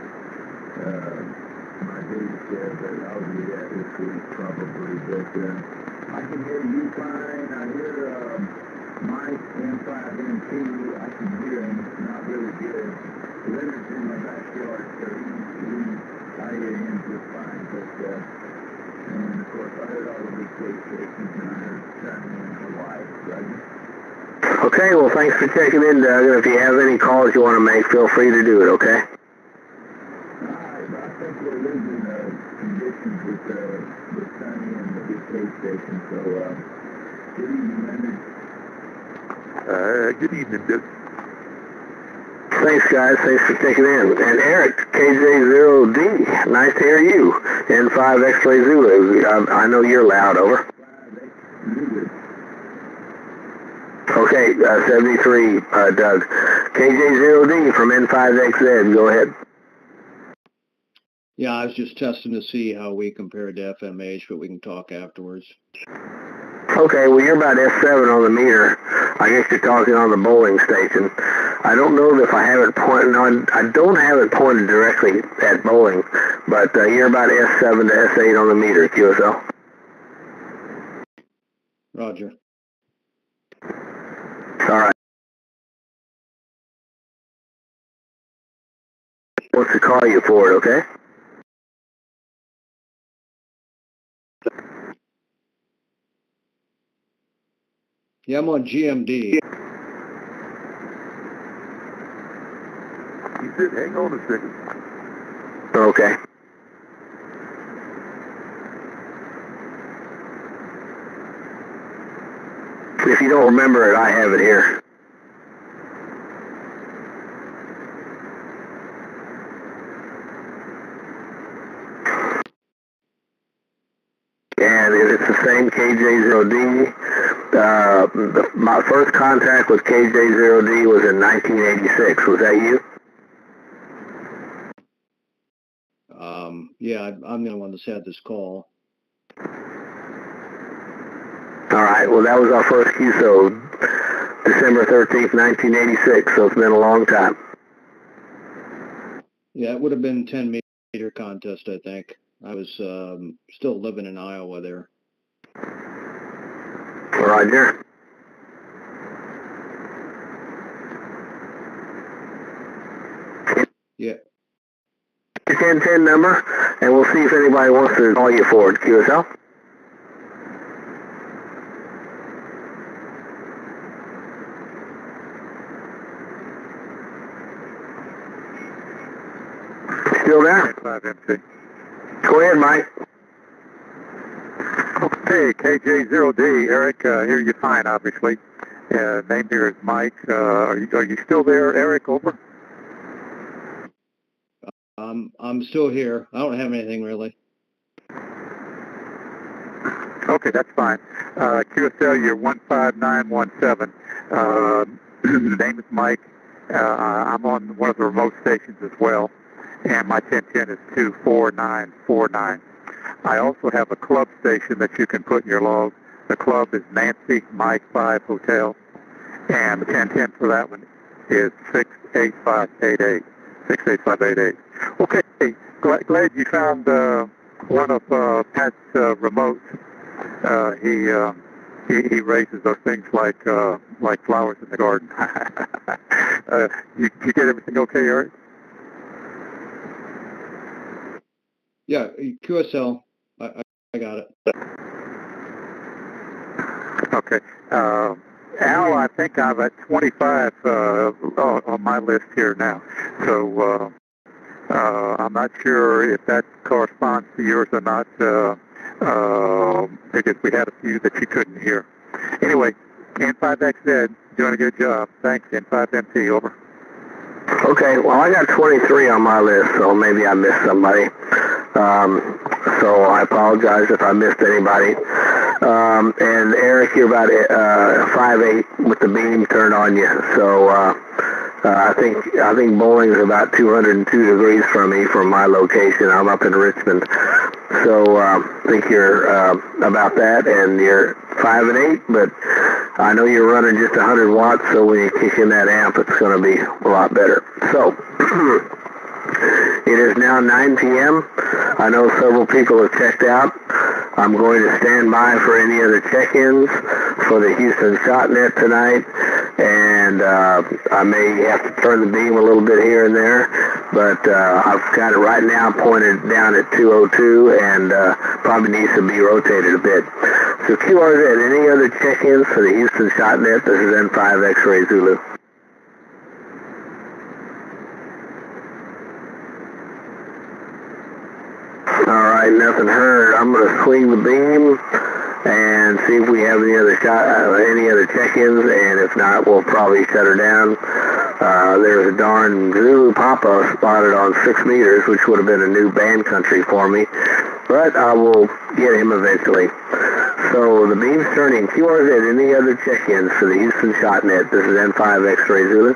dues there, but I'll do that this week probably. But I can hear you fine. I hear Mike M5NT. I can hear him. Not really good. Leonard's in my backyard, so I hear him just fine. But and of course, I heard all the big stations, and I heard Sunny in Hawaii. Roger. Okay, well, thanks for checking in, Doug. And if you have any calls you want to make, feel free to do it, okay? I think we're losing conditions with Sunny and the big station. So, good evening, Leonard. Good evening, Doug. Thanks, guys. Thanks for checking in. And Eric, KJ0D, nice to hear you. N5 X-Ray Zulu. I know you're loud, over. Okay, 73, Doug. KJ0D from N5XZ, go ahead. Yeah, I was just testing to see how we compared to FMH, but we can talk afterwards. Okay, well, you're about S7 on the meter. I guess you're talking on the bowling station. I don't know if I have it pointed on. I don't have it pointed directly at bowling, but you're about S7 to S8 on the meter, QSL. Roger. All right. Wants to call you for it, okay? Yeah, I'm on GMD. He said, hang on a second. Okay. If you don't remember it, I have it here. And it's the same KJ0D. My first contact with KJ0D was in 1986. Was that you? Yeah, I'm the one that's had this call. All right. Well, that was our first QSO, December 13th, 1986. So it's been a long time. Yeah, it would have been 10-meter contest, I think. I was still living in Iowa there. Roger. Yeah. 1010 number, and we'll see if anybody wants to call you for it, QSL. Still there? 5MC. Go ahead, Mike. Okay, KJ0D, Eric, hear you fine, obviously. Name here is Mike. Are you still there, Eric? Over. I'm still here. I don't have anything really. Okay, that's fine. QSL, you're 15917. The name is Mike. I'm on one of the remote stations as well, and my 1010 is 24949. I also have a club station that you can put in your log. The club is Nancy Mike 5 Hotel, and the 1010 for that one is 68588. 68588. Okay, glad you found one of Pat's remotes. He raises those things like flowers in the garden. You get everything okay, Eric? Yeah, QSL. I got it. Okay. Al, I think I'm at 25 on my list here now. So I'm not sure if that corresponds to yours or not, because we had a few that you couldn't hear. Anyway, N5XZ, doing a good job. Thanks, N5MT, over. Okay, well, I got 23 on my list, so maybe I missed somebody. So I apologize if I missed anybody. And Eric, you're about 5'8" with the beam turned on you. So I think bowling's about 202 degrees from me from my location. I'm up in Richmond. So I think you're about that, and you're 5'8", but I know you're running just 100 watts, so when you kick in that amp, it's going to be a lot better. So it is now 9 p.m. I know several people have checked out. I'm going to stand by for any other check-ins for the Houston Shotnet tonight, and I may have to turn the beam a little bit here and there, but I've got it right now pointed down at 202 and probably needs to be rotated a bit. So QRZ, any other check-ins for the Houston Shotnet? This is N5 X-Ray Zulu. All right, nothing heard. I'm going to swing the beam and see if we have any other check-ins, and if not, we'll probably shut her down. There's a darn Zulu Papa spotted on 6 meters, which would have been a new band country for me, but I will get him eventually. So the beam's turning. QRZ, any other check-ins for the Houston Shotnet? This is N5 X-Ray Zulu.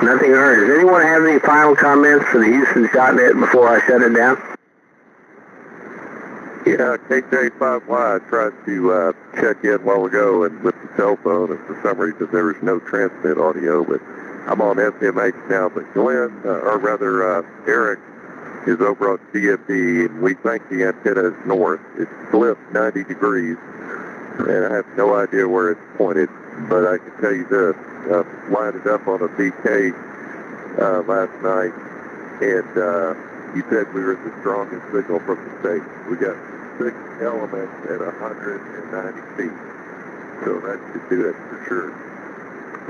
Nothing heard. Does anyone have any final comments for the Houston Shotnet before I shut it down? Yeah, KJ5Y tried to check in a while ago and with the cell phone, and for some reason there was no transmit audio, but I'm on FMH now. But Glenn, Eric, is over on DFD, and we think the antenna is north. It's flipped 90 degrees, and I have no idea where it's pointed, but I can tell you this. Lined it up on a BK last night, and he said we were the strongest signal from the state. We got 6 elements at 190 feet, so that should do it for sure.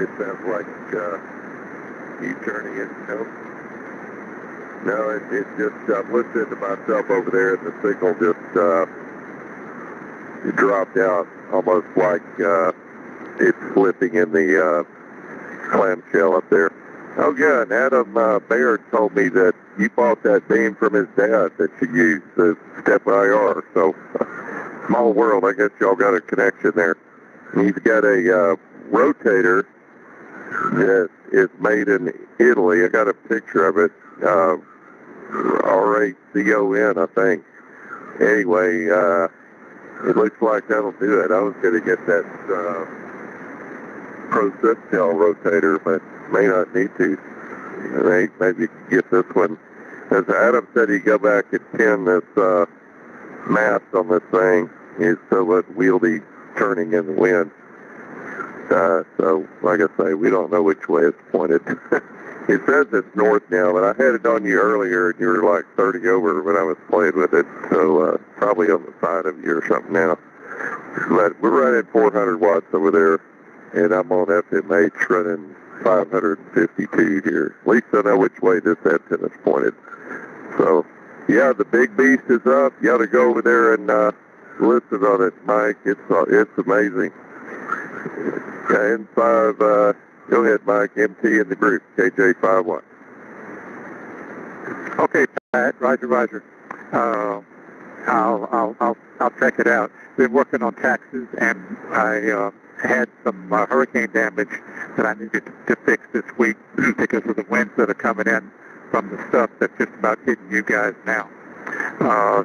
It sounds like you turning it, No, it just, I'm listening to myself over there, and the signal just it dropped out, almost like it's flipping in the clamshell up there. Oh, good. Adam Baird told me that you bought that beam from his dad that you used, the Step IR. So, small world. I guess y'all got a connection there. He's got a rotator that is made in Italy. I got a picture of it. RACON, I think. Anyway, it looks like that'll do it. I was going to get that Pro-Systel rotator, but may not need to. Maybe get this one. As Adam said, he'd go back and pin this mast on this thing so it wheeled turning in the wind. So, like I say, we don't know which way it's pointed. It says it's north now, but I had it on you earlier, and you were like 30 over when I was playing with it, so probably on the side of you or something now. But we're running 400 watts over there, and I'm on FMH running 552 here. At least I know which way this antenna's pointed. So, yeah, the big beast is up. You ought to go over there and listen on it, Mike. It's amazing. Yeah, N5, go ahead, Mike. MT in the group, KJ51. Okay, Pat. Roger. I'll check it out. Been working on taxes, and I had some hurricane damage that I needed to fix this week because of the winds that are coming in from the stuff that's just about hitting you guys now.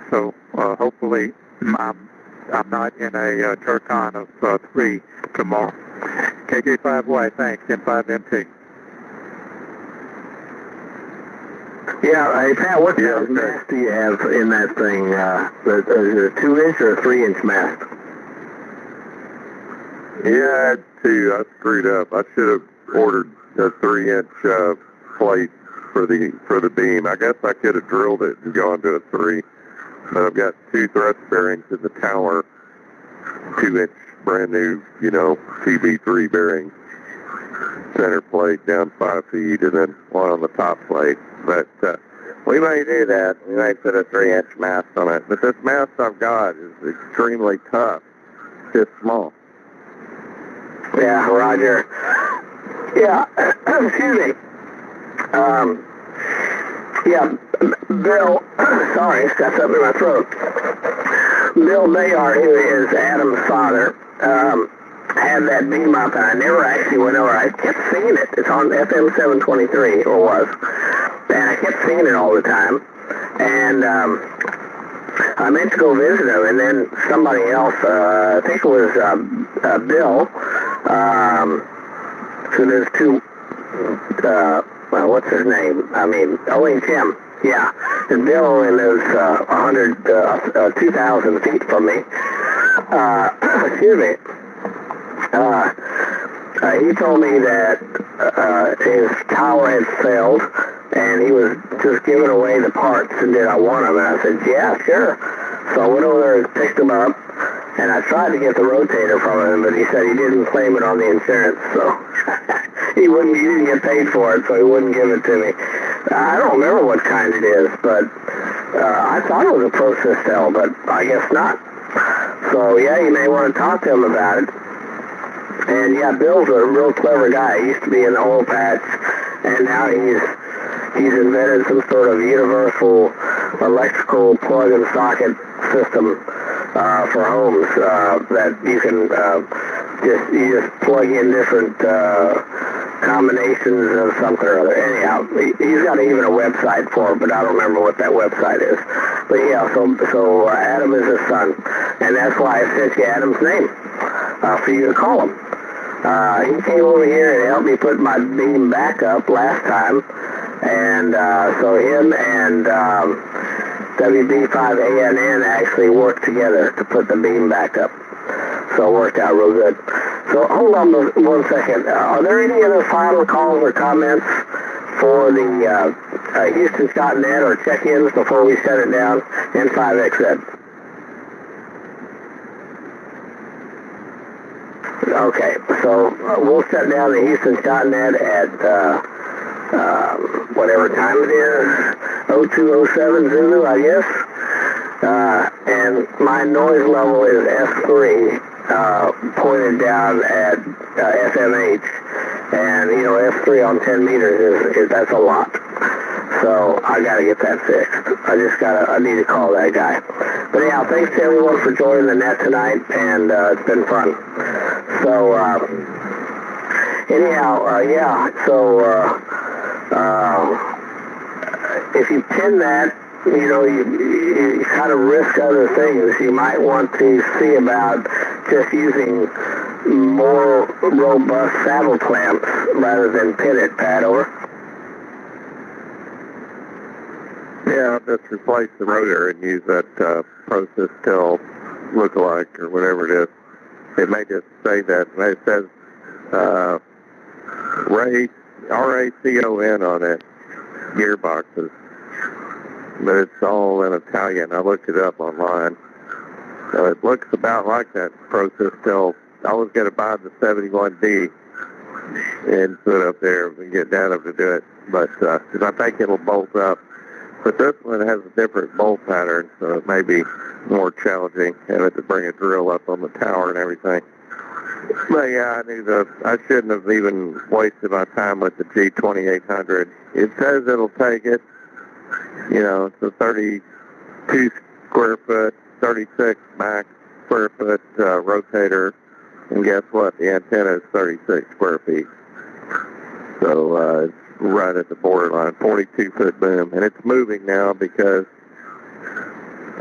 So hopefully I'm I'm not in a Turcon of 3 tomorrow. KJ5Y, thanks, M5MT. Yeah, hey Pat, what kind of mast do you have in that thing? Is it a 2-inch or a 3-inch mast? Yeah, it's 2. I screwed up. I should have ordered a 3-inch plate for the beam. I guess I could have drilled it and gone to a 3. But I've got 2 thrust bearings in the tower, 2-inch brand new, TB3 bearing, center plate down 5 feet, and then one on the top plate. But we may do that. We may put a 3-inch mast on it. But this mast I've got is extremely tough. It's just small. Yeah, Roger. Yeah, excuse me. Yeah, Bill, sorry, it's got something in my throat. Bill Bayard, who is Adam's father, had that beam up, and I never actually went over. I kept seeing it. It's on FM 723, or was. And I kept seeing it all the time. And I meant to go visit him, and then somebody else, I think it was Bill, so there's 2, well, what's his name? Tim. Yeah. And Bill only lives 2,000 feet from me. Excuse me. He told me that his tower had failed, and he was just giving away the parts, and did I want them? And I said, yeah, sure. So I went over there and picked them up, and I tried to get the rotator from him, but he said he didn't claim it on the insurance, so he didn't get paid for it, so he wouldn't give it to me. I don't remember what kind it is, but I thought it was a process cell, but I guess not. So yeah, you may want to talk to him about it. And yeah, Bill's a real clever guy. He used to be an oil patch, and now he's invented some sort of universal electrical plug and socket system for homes that you can just plug in different combinations of something or other. Anyhow, he's got even a website for it, but I don't remember what that website is. But yeah, so Adam is his son, and that's why I sent you Adam's name for you to call him. He came over here and helped me put my beam back up last time, and so him and WB5ANN actually worked together to put the beam back up. So it worked out real good. So hold on one second. Are there any other final calls or comments for the Houston Shotnet or check-ins before we shut it down? N5XZ. Okay, so we'll shut down the Houston Shotnet at whatever time it is, 0207 Zulu, I guess. And my noise level is F3, pointed down at FMH. And, F3 on 10 meters is that's a lot. So I got to get that fixed. I need to call that guy. But anyhow, thanks to everyone for joining the net tonight, and it's been fun. So, if you pin that, you kind of risk other things. You might want to see about just using more robust saddle clamps rather than pin it, Pat, over. Yeah, I'll just replace the rotor and use that process till lookalike or whatever it is. It may just say that. It says RACON on it, gearboxes. But it's all in Italian. I looked it up online. So it looks about like that process till I was going to buy the 71D and put up there and get Adam to do it. But because I think it'll bolt up. But this one has a different bolt pattern, so it may be more challenging having to bring a drill up on the tower and everything. But yeah, I shouldn't have even wasted my time with the G2800. It says it'll take it. It's a 32 square foot, 36 max square foot rotator, and guess what? The antenna is 36 square feet. So it's right at the borderline, 42-foot boom, and it's moving now because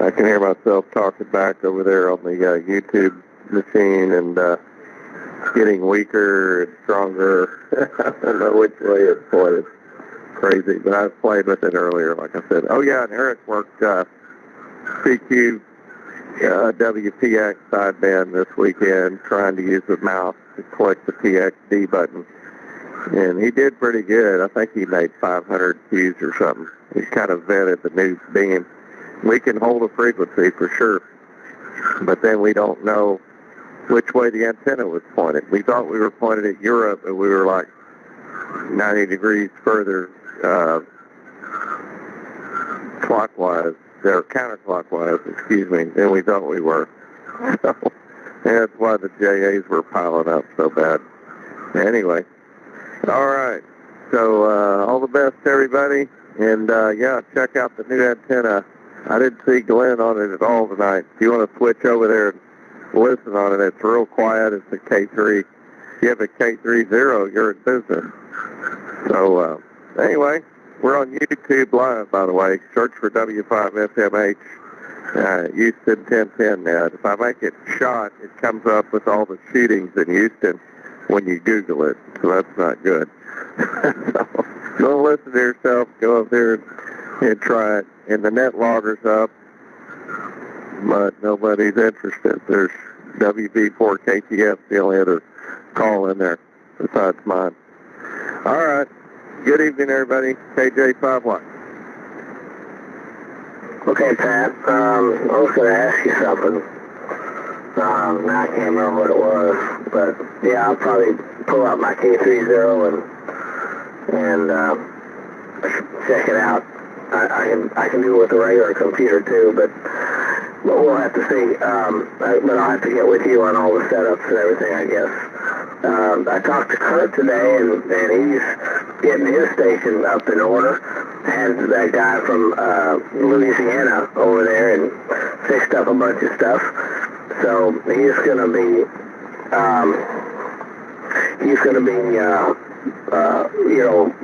I can hear myself talking back over there on the YouTube machine and getting weaker and stronger. I don't know which way it's pointed. Crazy, but I played with it earlier, like I said. Oh, yeah, and Eric worked CQ WPX sideband this weekend trying to use the mouse to click the PXD button. And he did pretty good. I think he made 500 cues or something. He kind of vetted the new beam. We can hold a frequency for sure, but then we don't know which way the antenna was pointed. We thought we were pointed at Europe, but we were like 90 degrees further clockwise, or counterclockwise, excuse me, than we thought we were. So that's why the JAs were piling up so bad. Anyway, all right. So all the best to everybody, and yeah, check out the new antenna. I didn't see Glenn on it at all tonight. If you want to switch over there and listen on it, it's real quiet. It's a K3. If you have a K30, you're in business. So anyway, we're on YouTube Live, by the way. Search for W5FMH Houston 1010 now. If I make it shot, it comes up with all the shootings in Houston when you Google it. So that's not good. So don't listen to yourself. Go up there and try it. And the net logger's up, but nobody's interested. There's WB4KTF, the only other call in there besides mine. All right. Good evening, everybody. KJ51. Okay, Pat. I was going to ask you something. Now I can't remember what it was, but yeah, I'll probably pull out my K30 and check it out. I can do it with a regular computer too, but we'll have to see. But I'll have to get with you on all the setups and everything, I guess. I talked to Kurt today, and he's getting his station up in order. Had that guy from Louisiana over there and fixed up a bunch of stuff. So he's gonna be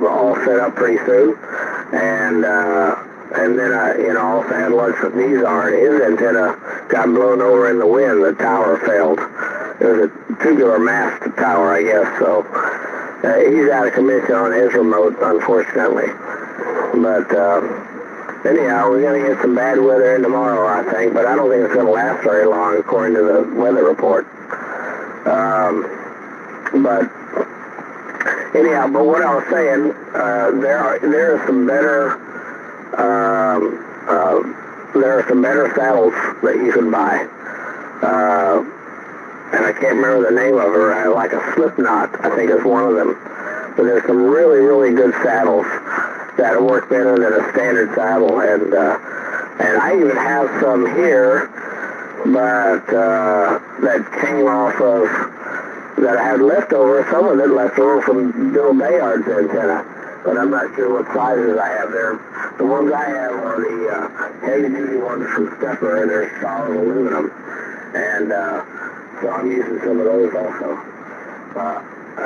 all set up pretty soon. And then I also had lunch with Nizar, and his antenna got blown over in the wind. The tower failed. It was a tubular mast tower, I guess. So he's out of commission on his remote, unfortunately. But anyhow, we're going to get some bad weather in tomorrow, I think. But I don't think it's going to last very long, according to the weather report. But anyhow, but what I was saying, there are some better saddles that you can buy. And I can't remember the name of her. Like a Slipknot, I think is one of them. But there's some really, really good saddles that work better than a standard saddle. And I even have some here, but that came off of, that I had leftover, some of it left over from Bill Bayard's antenna, but I'm not sure what sizes I have there. The ones I have are the heavy-duty ones from Stepper, and they're solid aluminum, and so I'm using some of those also.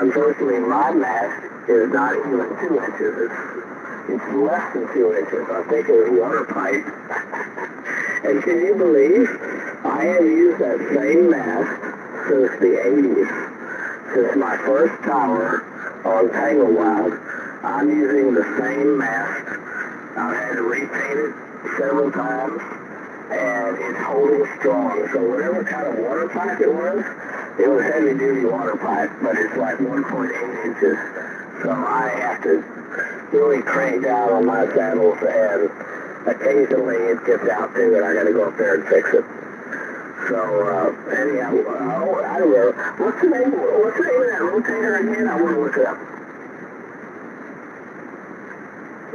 Unfortunately, my mast is not even 2 inches. It's less than 2 inches. I think it's water pipe. And can you believe I have used that same mast since the 80s? Since my first tower on Tanglewild, I'm using the same mast. I've had to repaint it several times, and it's holding strong. So whatever kind of water pipe it was heavy-duty water pipe, but it's like 1.8 inches. So I have to really crank down on my saddles, and occasionally it gets out too, and I got to go up there and fix it. So, anyhow, I don't know. What's the name of that rotator again? I want to look it up.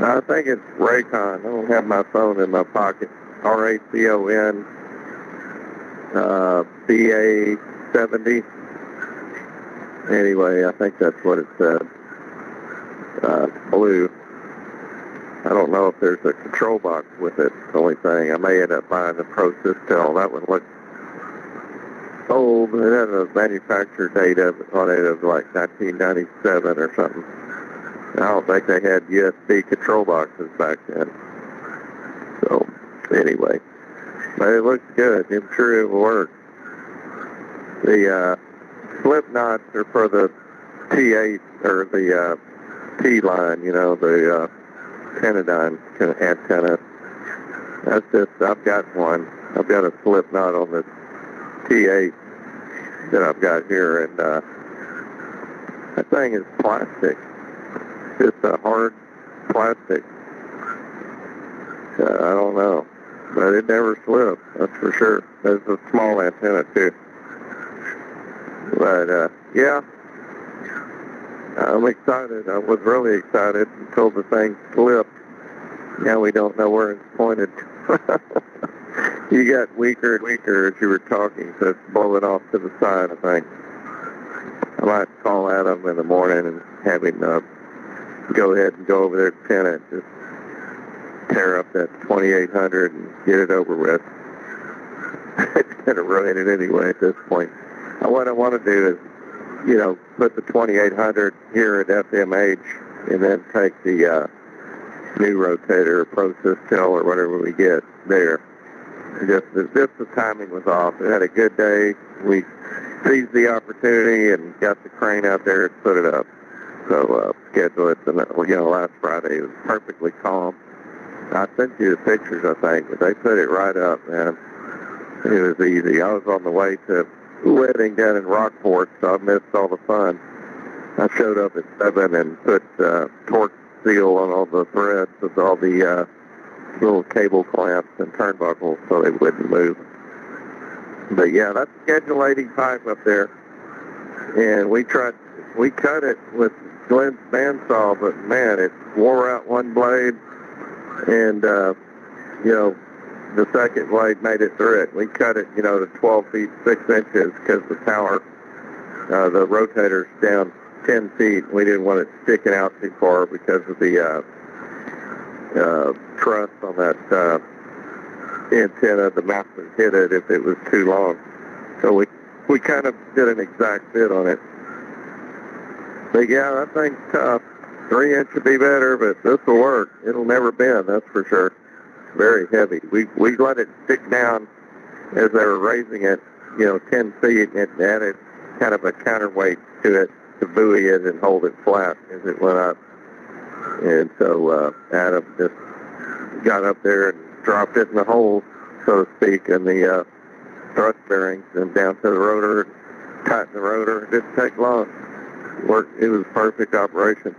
I think it's Raycon. I don't have my phone in my pocket. RACON BA70. Anyway, I think that's what it said. Blue. I don't know if there's a control box with it. The only thing. I may end up buying the Pro Systel. That one looks old. It had a manufacturer date on it of like 1997 or something. I don't think they had USB control boxes back then. So, anyway. But it looks good. I'm sure it will work. The slip knots are for the T8 or the T-line, you know, the Tenedyne antenna. That's just, I've got one. I've got a slip knot on the T8 that I've got here, and that thing is plastic. It's just a hard plastic. I don't know, but it never slips, that's for sure. There's a small antenna, too. But, yeah, I'm excited. I was really excited until the thing slipped. Now we don't know where it's pointed. You got weaker and weaker as you were talking, so it's blowing off to the side, I think. I might call Adam in the morning and have him go ahead and go over there to pin it. Just tear up that 2800 and get it over with. It's going to ruin it anyway at this point. What I want to do is, you know, put the 2800 here at FMH and then take the new rotator or process tail or whatever we get there. Just the timing was off. We had a good day. We seized the opportunity and got the crane out there and put it up. So schedule it. And, you know, last Friday it was perfectly calm. I sent you the pictures, I think, but they put it right up, man. It was easy. I was on the way to a wedding down in Rockport, so I missed all the fun. I showed up at 7 and put torque seal on all the threads with all the little cable clamps and turnbuckles so they wouldn't move. But yeah, that's schedule 85 up there. And we cut it with Glenn's bandsaw, but man, it wore out one blade and, you know, the second blade made it through it. We cut it, you know, to 12 feet 6 inches because the tower, the rotator's down 10 feet. We didn't want it sticking out too far because of the truss on that antenna. The mouse would hit it if it was too long. So we kind of did an exact fit on it. But yeah, that thing's tough. 3 inch would be better, but this will work. It'll never bend, that's for sure. Very heavy. We let it stick down as they were raising it, you know, 10 feet, and it added kind of a counterweight to it to buoy it and hold it flat as it went up. And so Adam just got up there and dropped it in the hole, so to speak, in the thrust bearings and down to the rotor and tightened the rotor. It didn't take long. It was perfect operation.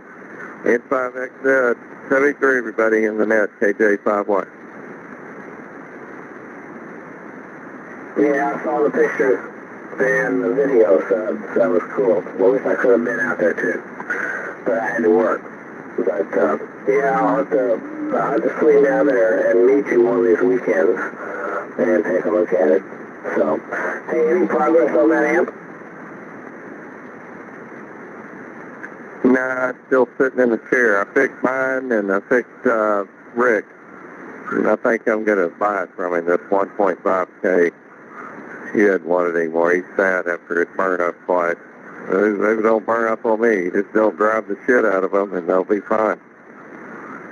N5XZ, 73, everybody in the net, KJ5Y. Yeah, I saw the pictures and the video, so that was cool. Well, I wish I could have been out there too, but I had to work. But yeah, I'll have to swing down there and meet you one of these weekends and take a look at it. So, hey, any progress on that amp? Nah, it's still sitting in the chair. I fixed mine and I fixed Rick. And I think I'm going to buy it from him, this 1.5K. He doesn't want it anymore. He's sad after it burned up twice. They don't burn up on me. Just don't drive the shit out of them and they'll be fine.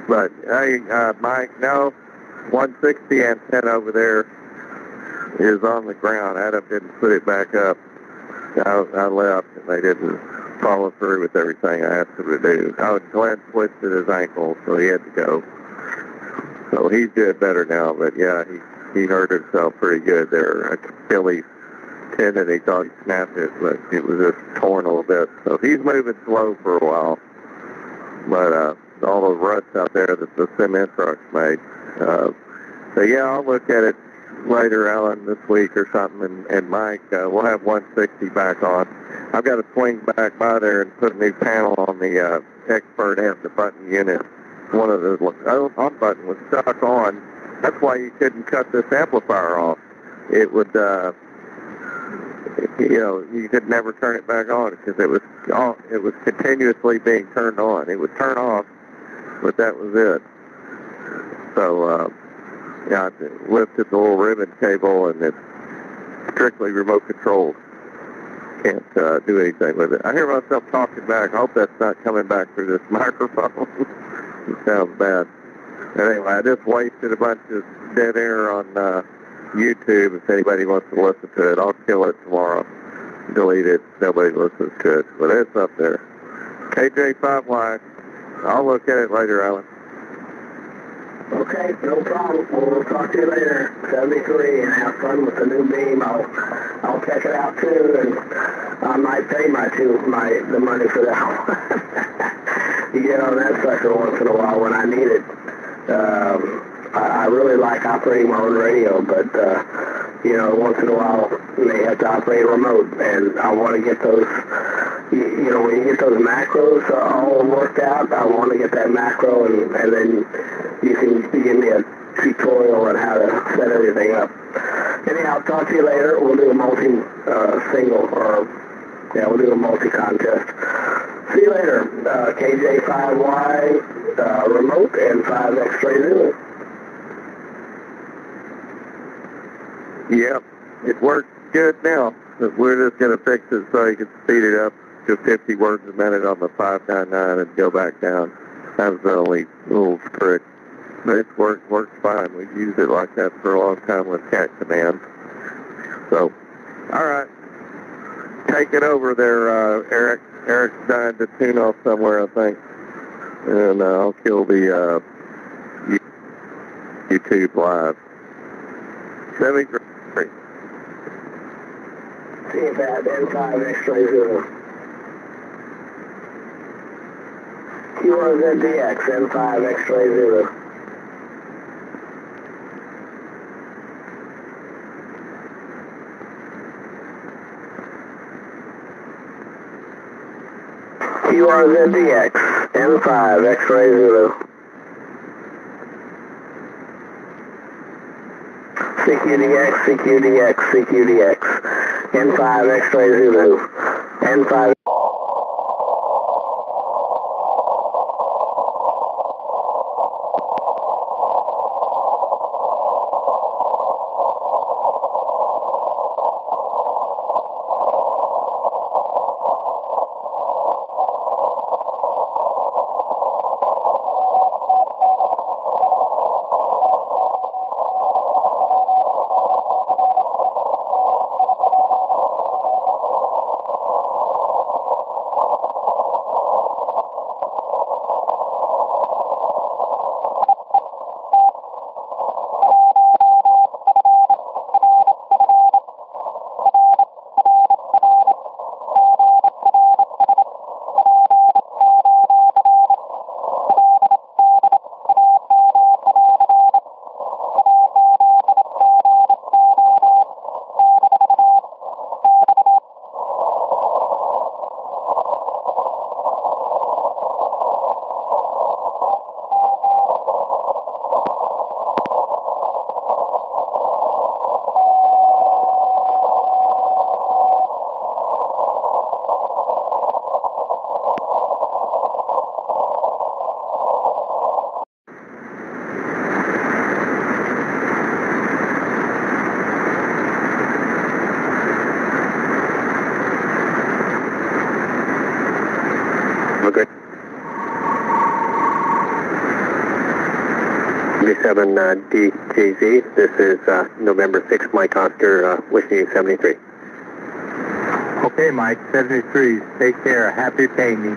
But, hey, Mike, no, 160 antenna over there is on the ground. Adam didn't put it back up. I left and they didn't follow through with everything I asked him to do. Glenn twisted his ankle, so he had to go. So he's doing better now, but yeah, he hurt himself pretty good there. Achilles tendon, he thought he snapped it, but it was just torn a little bit. So he's moving slow for a while. But all those ruts out there that the cement trucks made. So yeah, I'll look at it later, Alan, this week or something, and Mike, we'll have 160 back on. I've got to swing back by there and put a new panel on the expert amp, the button unit. One of the on button was stuck on. That's why you couldn't cut this amplifier off. It would, you know, you could never turn it back on because it was continuously being turned on. It would turn off, but that was it. So, yeah, I lifted the little ribbon cable, and it's strictly remote controlled. Can't do anything with it. I hear myself talking back. I hope that's not coming back through this microphone. It sounds bad. But anyway, I just wasted a bunch of dead air on YouTube if anybody wants to listen to it. I'll kill it tomorrow. Delete it. Nobody listens to it. But it's up there. KJ5Y. I'll look at it later, Alan. Okay, no problem. We'll talk to you later. 73, and have fun with the new beam. I'll check it out too, and I might pay the money for that one. You get on that sucker once in a while when I need it. I really like operating my own radio, but once in a while you may have to operate remote, and I want to get those. When you get those macros all worked out, I want to get that macro, and then you can give me a tutorial on how to set everything up. Anyhow, I'll talk to you later. We'll do a multi-single, we'll do a multi-contest. See you later. KJ5Y remote and 5 X-ray Zulu. Yep, it works good now. We're just going to fix it so you can speed it up to 50 words a minute on the 599 and go back down. That's the only little trick. But it works fine. We've used it like that for a long time with cat commands. So, all right. Take it over there, Eric. Eric's dying to tune off somewhere, I think. And I'll kill the YouTube live. 73. See that N5 X-ray Zulu. QRZDX N5 X-ray Zulu. QRZDX N5 X-ray Zulu. CQDX N5 X-ray Zulu. N5. W7DJZ, this is November 6th, Mike Oscar, wishing you 73. Okay, Mike, 73. Take care. Happy paying me.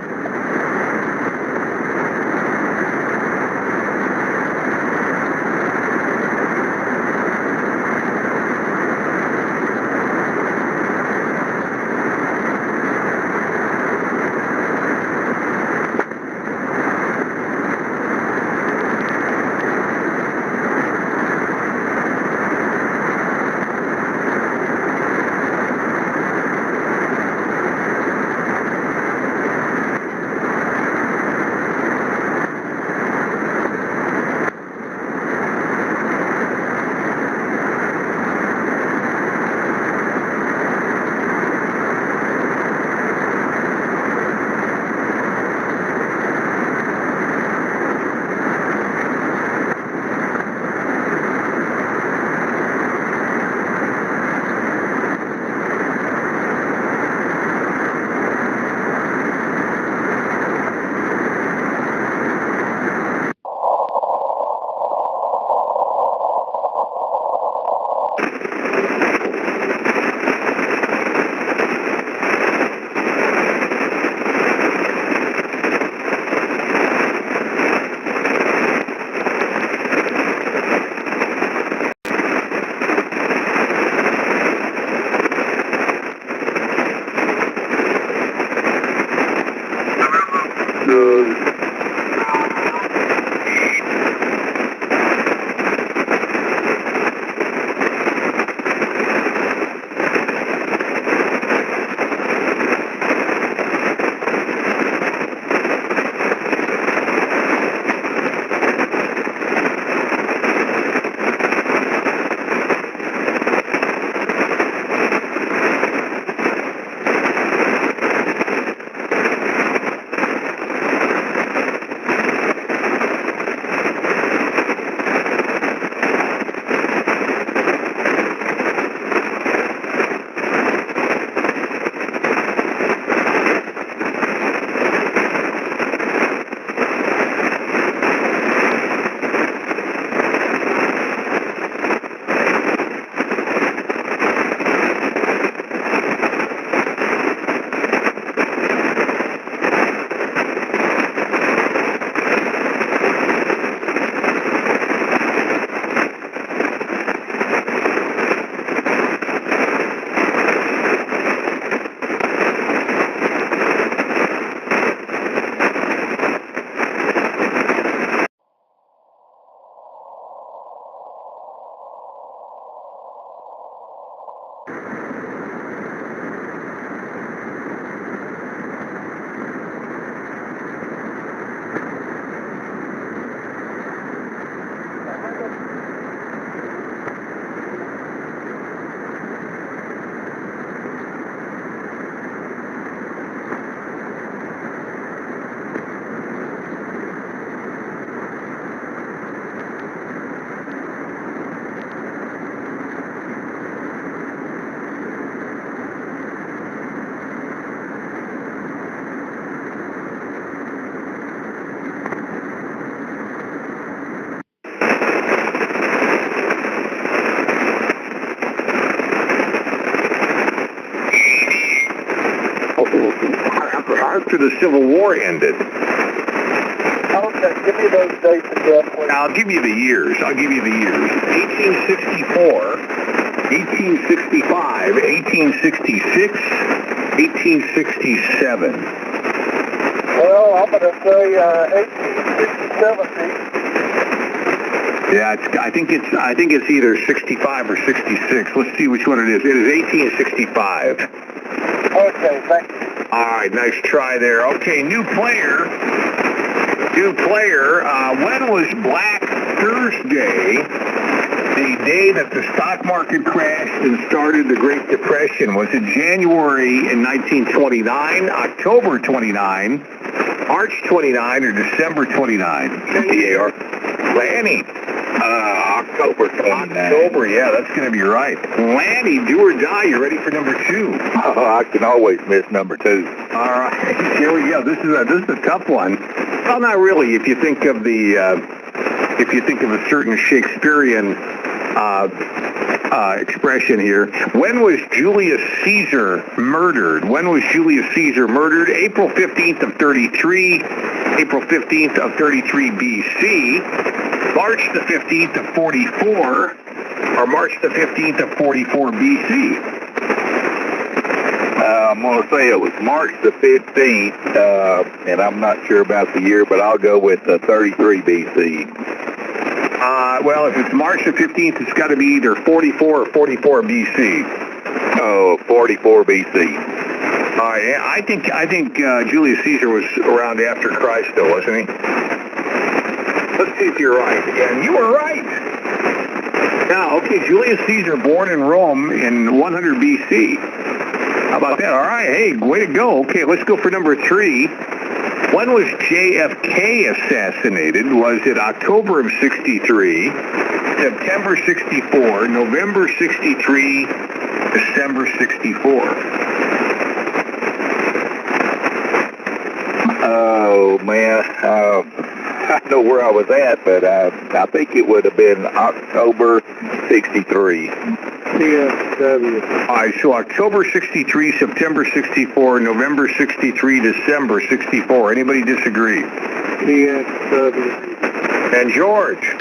after the Civil War ended. Okay, give me those dates again, please. I'll give you the years. 1864, 1865, 1866, 1867. Well, I'm going to say 1870. Yeah, I think it's either 65 or 66. Let's see which one it is. It is 1865. Okay, thank you. All right, nice try there. Okay, new player. When was Black Thursday, the day that the stock market crashed and started the Great Depression? Was it January in 1929, October 29, March 29, or December 29? DAR. Lanny. October 29. October, yeah, that's going to be right. Lanny, do or die, you ready for number 2? I can always miss number 2. All right, here we go. This is a tough one. Well, not really. If you think of a certain Shakespearean expression here, when was Julius Caesar murdered? April 15th of 33, April 15th of 33 BC, March the 15th of 44, or March the 15th of 44 BC. I'm going to say it was March the 15th, and I'm not sure about the year, but I'll go with 33 BC. Well, if it's March the 15th, it's got to be either 44 or 44 BC. Oh, 44 BC. I think Julius Caesar was around after Christ, though, wasn't he? Let's see if you're right. And you were right. Now, okay, Julius Caesar, born in Rome in 100 BC. How about that? All right, hey, way to go. Okay, let's go for number 3. When was JFK assassinated? Was it October of 63, September 64, November 63, December 64? Oh, man. I know where I was at, but I think it would have been October 63. CSW. All right, so October 63, September 64, November 63, December 64. Anybody disagree? CSW. And George?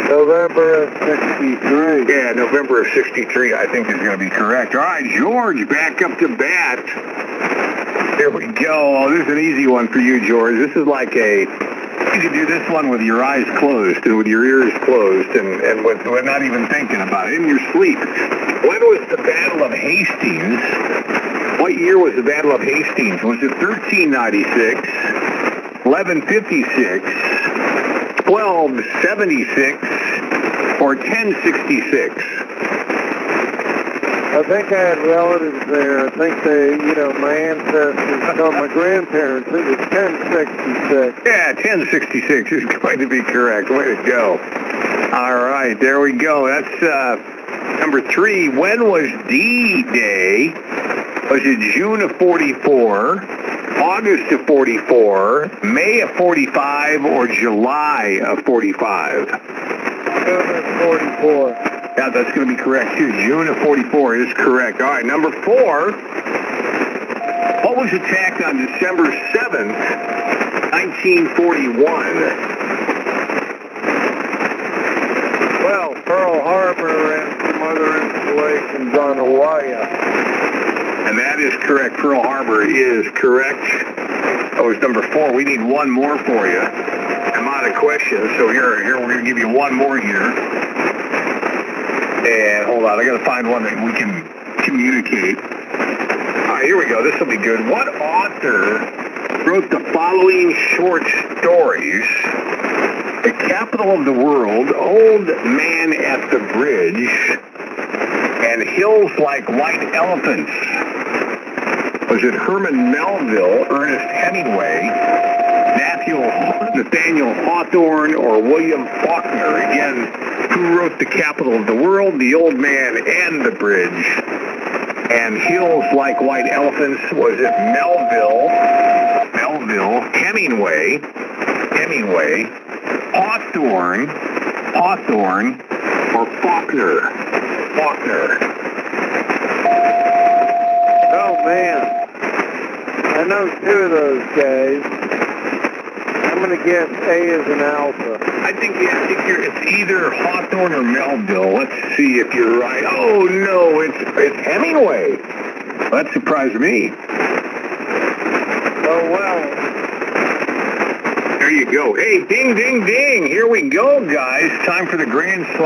November of 63. Yeah, November of 63, I think is going to be correct. All right, George, back up to bat. Here we go. Oh, this is an easy one for you, George. This is like you can do this one with your eyes closed and with your ears closed and with not even thinking about it, in your sleep. When was the Battle of Hastings? What year was the Battle of Hastings? Was it 1396, 1156, 1276, or 1066? I think I had relatives there. I think my ancestors, my grandparents, it was 1066. Yeah, 1066 is going to be correct. Way to go. All right, there we go. That's number 3. When was D-Day? Was it June of 44, August of 44, May of 45, or July of 45? June of 44. Yeah, that's going to be correct, too. June of 44 is correct. All right, number 4. What was attacked on December 7th, 1941? Well, Pearl Harbor and some other installations on Hawaii. And that is correct. Pearl Harbor is correct. That was number 4. We need one more for you. I'm out of questions, so here we're going to give you one more here. And hold on, I got to find one that we can communicate. All right, here we go. This will be good. What author wrote the following short stories? The Capital of the World, Old Man at the Bridge, and Hills Like White Elephants. Was it Herman Melville, Ernest Hemingway, Nathaniel Hawthorne, or William Faulkner? Again, who wrote The Capital of the World, The Old Man and the Bridge, and Hills Like White Elephants? Was it Melville, Hemingway, Hawthorne, or Faulkner? Oh, man. I know two of those guys. I'm going to guess A is an Alpha. I think it's either Hawthorne or Melville. Let's see if you're right. Oh, no, it's Hemingway. That surprised me. Oh, well. There you go. Hey, ding, ding, ding. Here we go, guys. Time for the Grand Slam.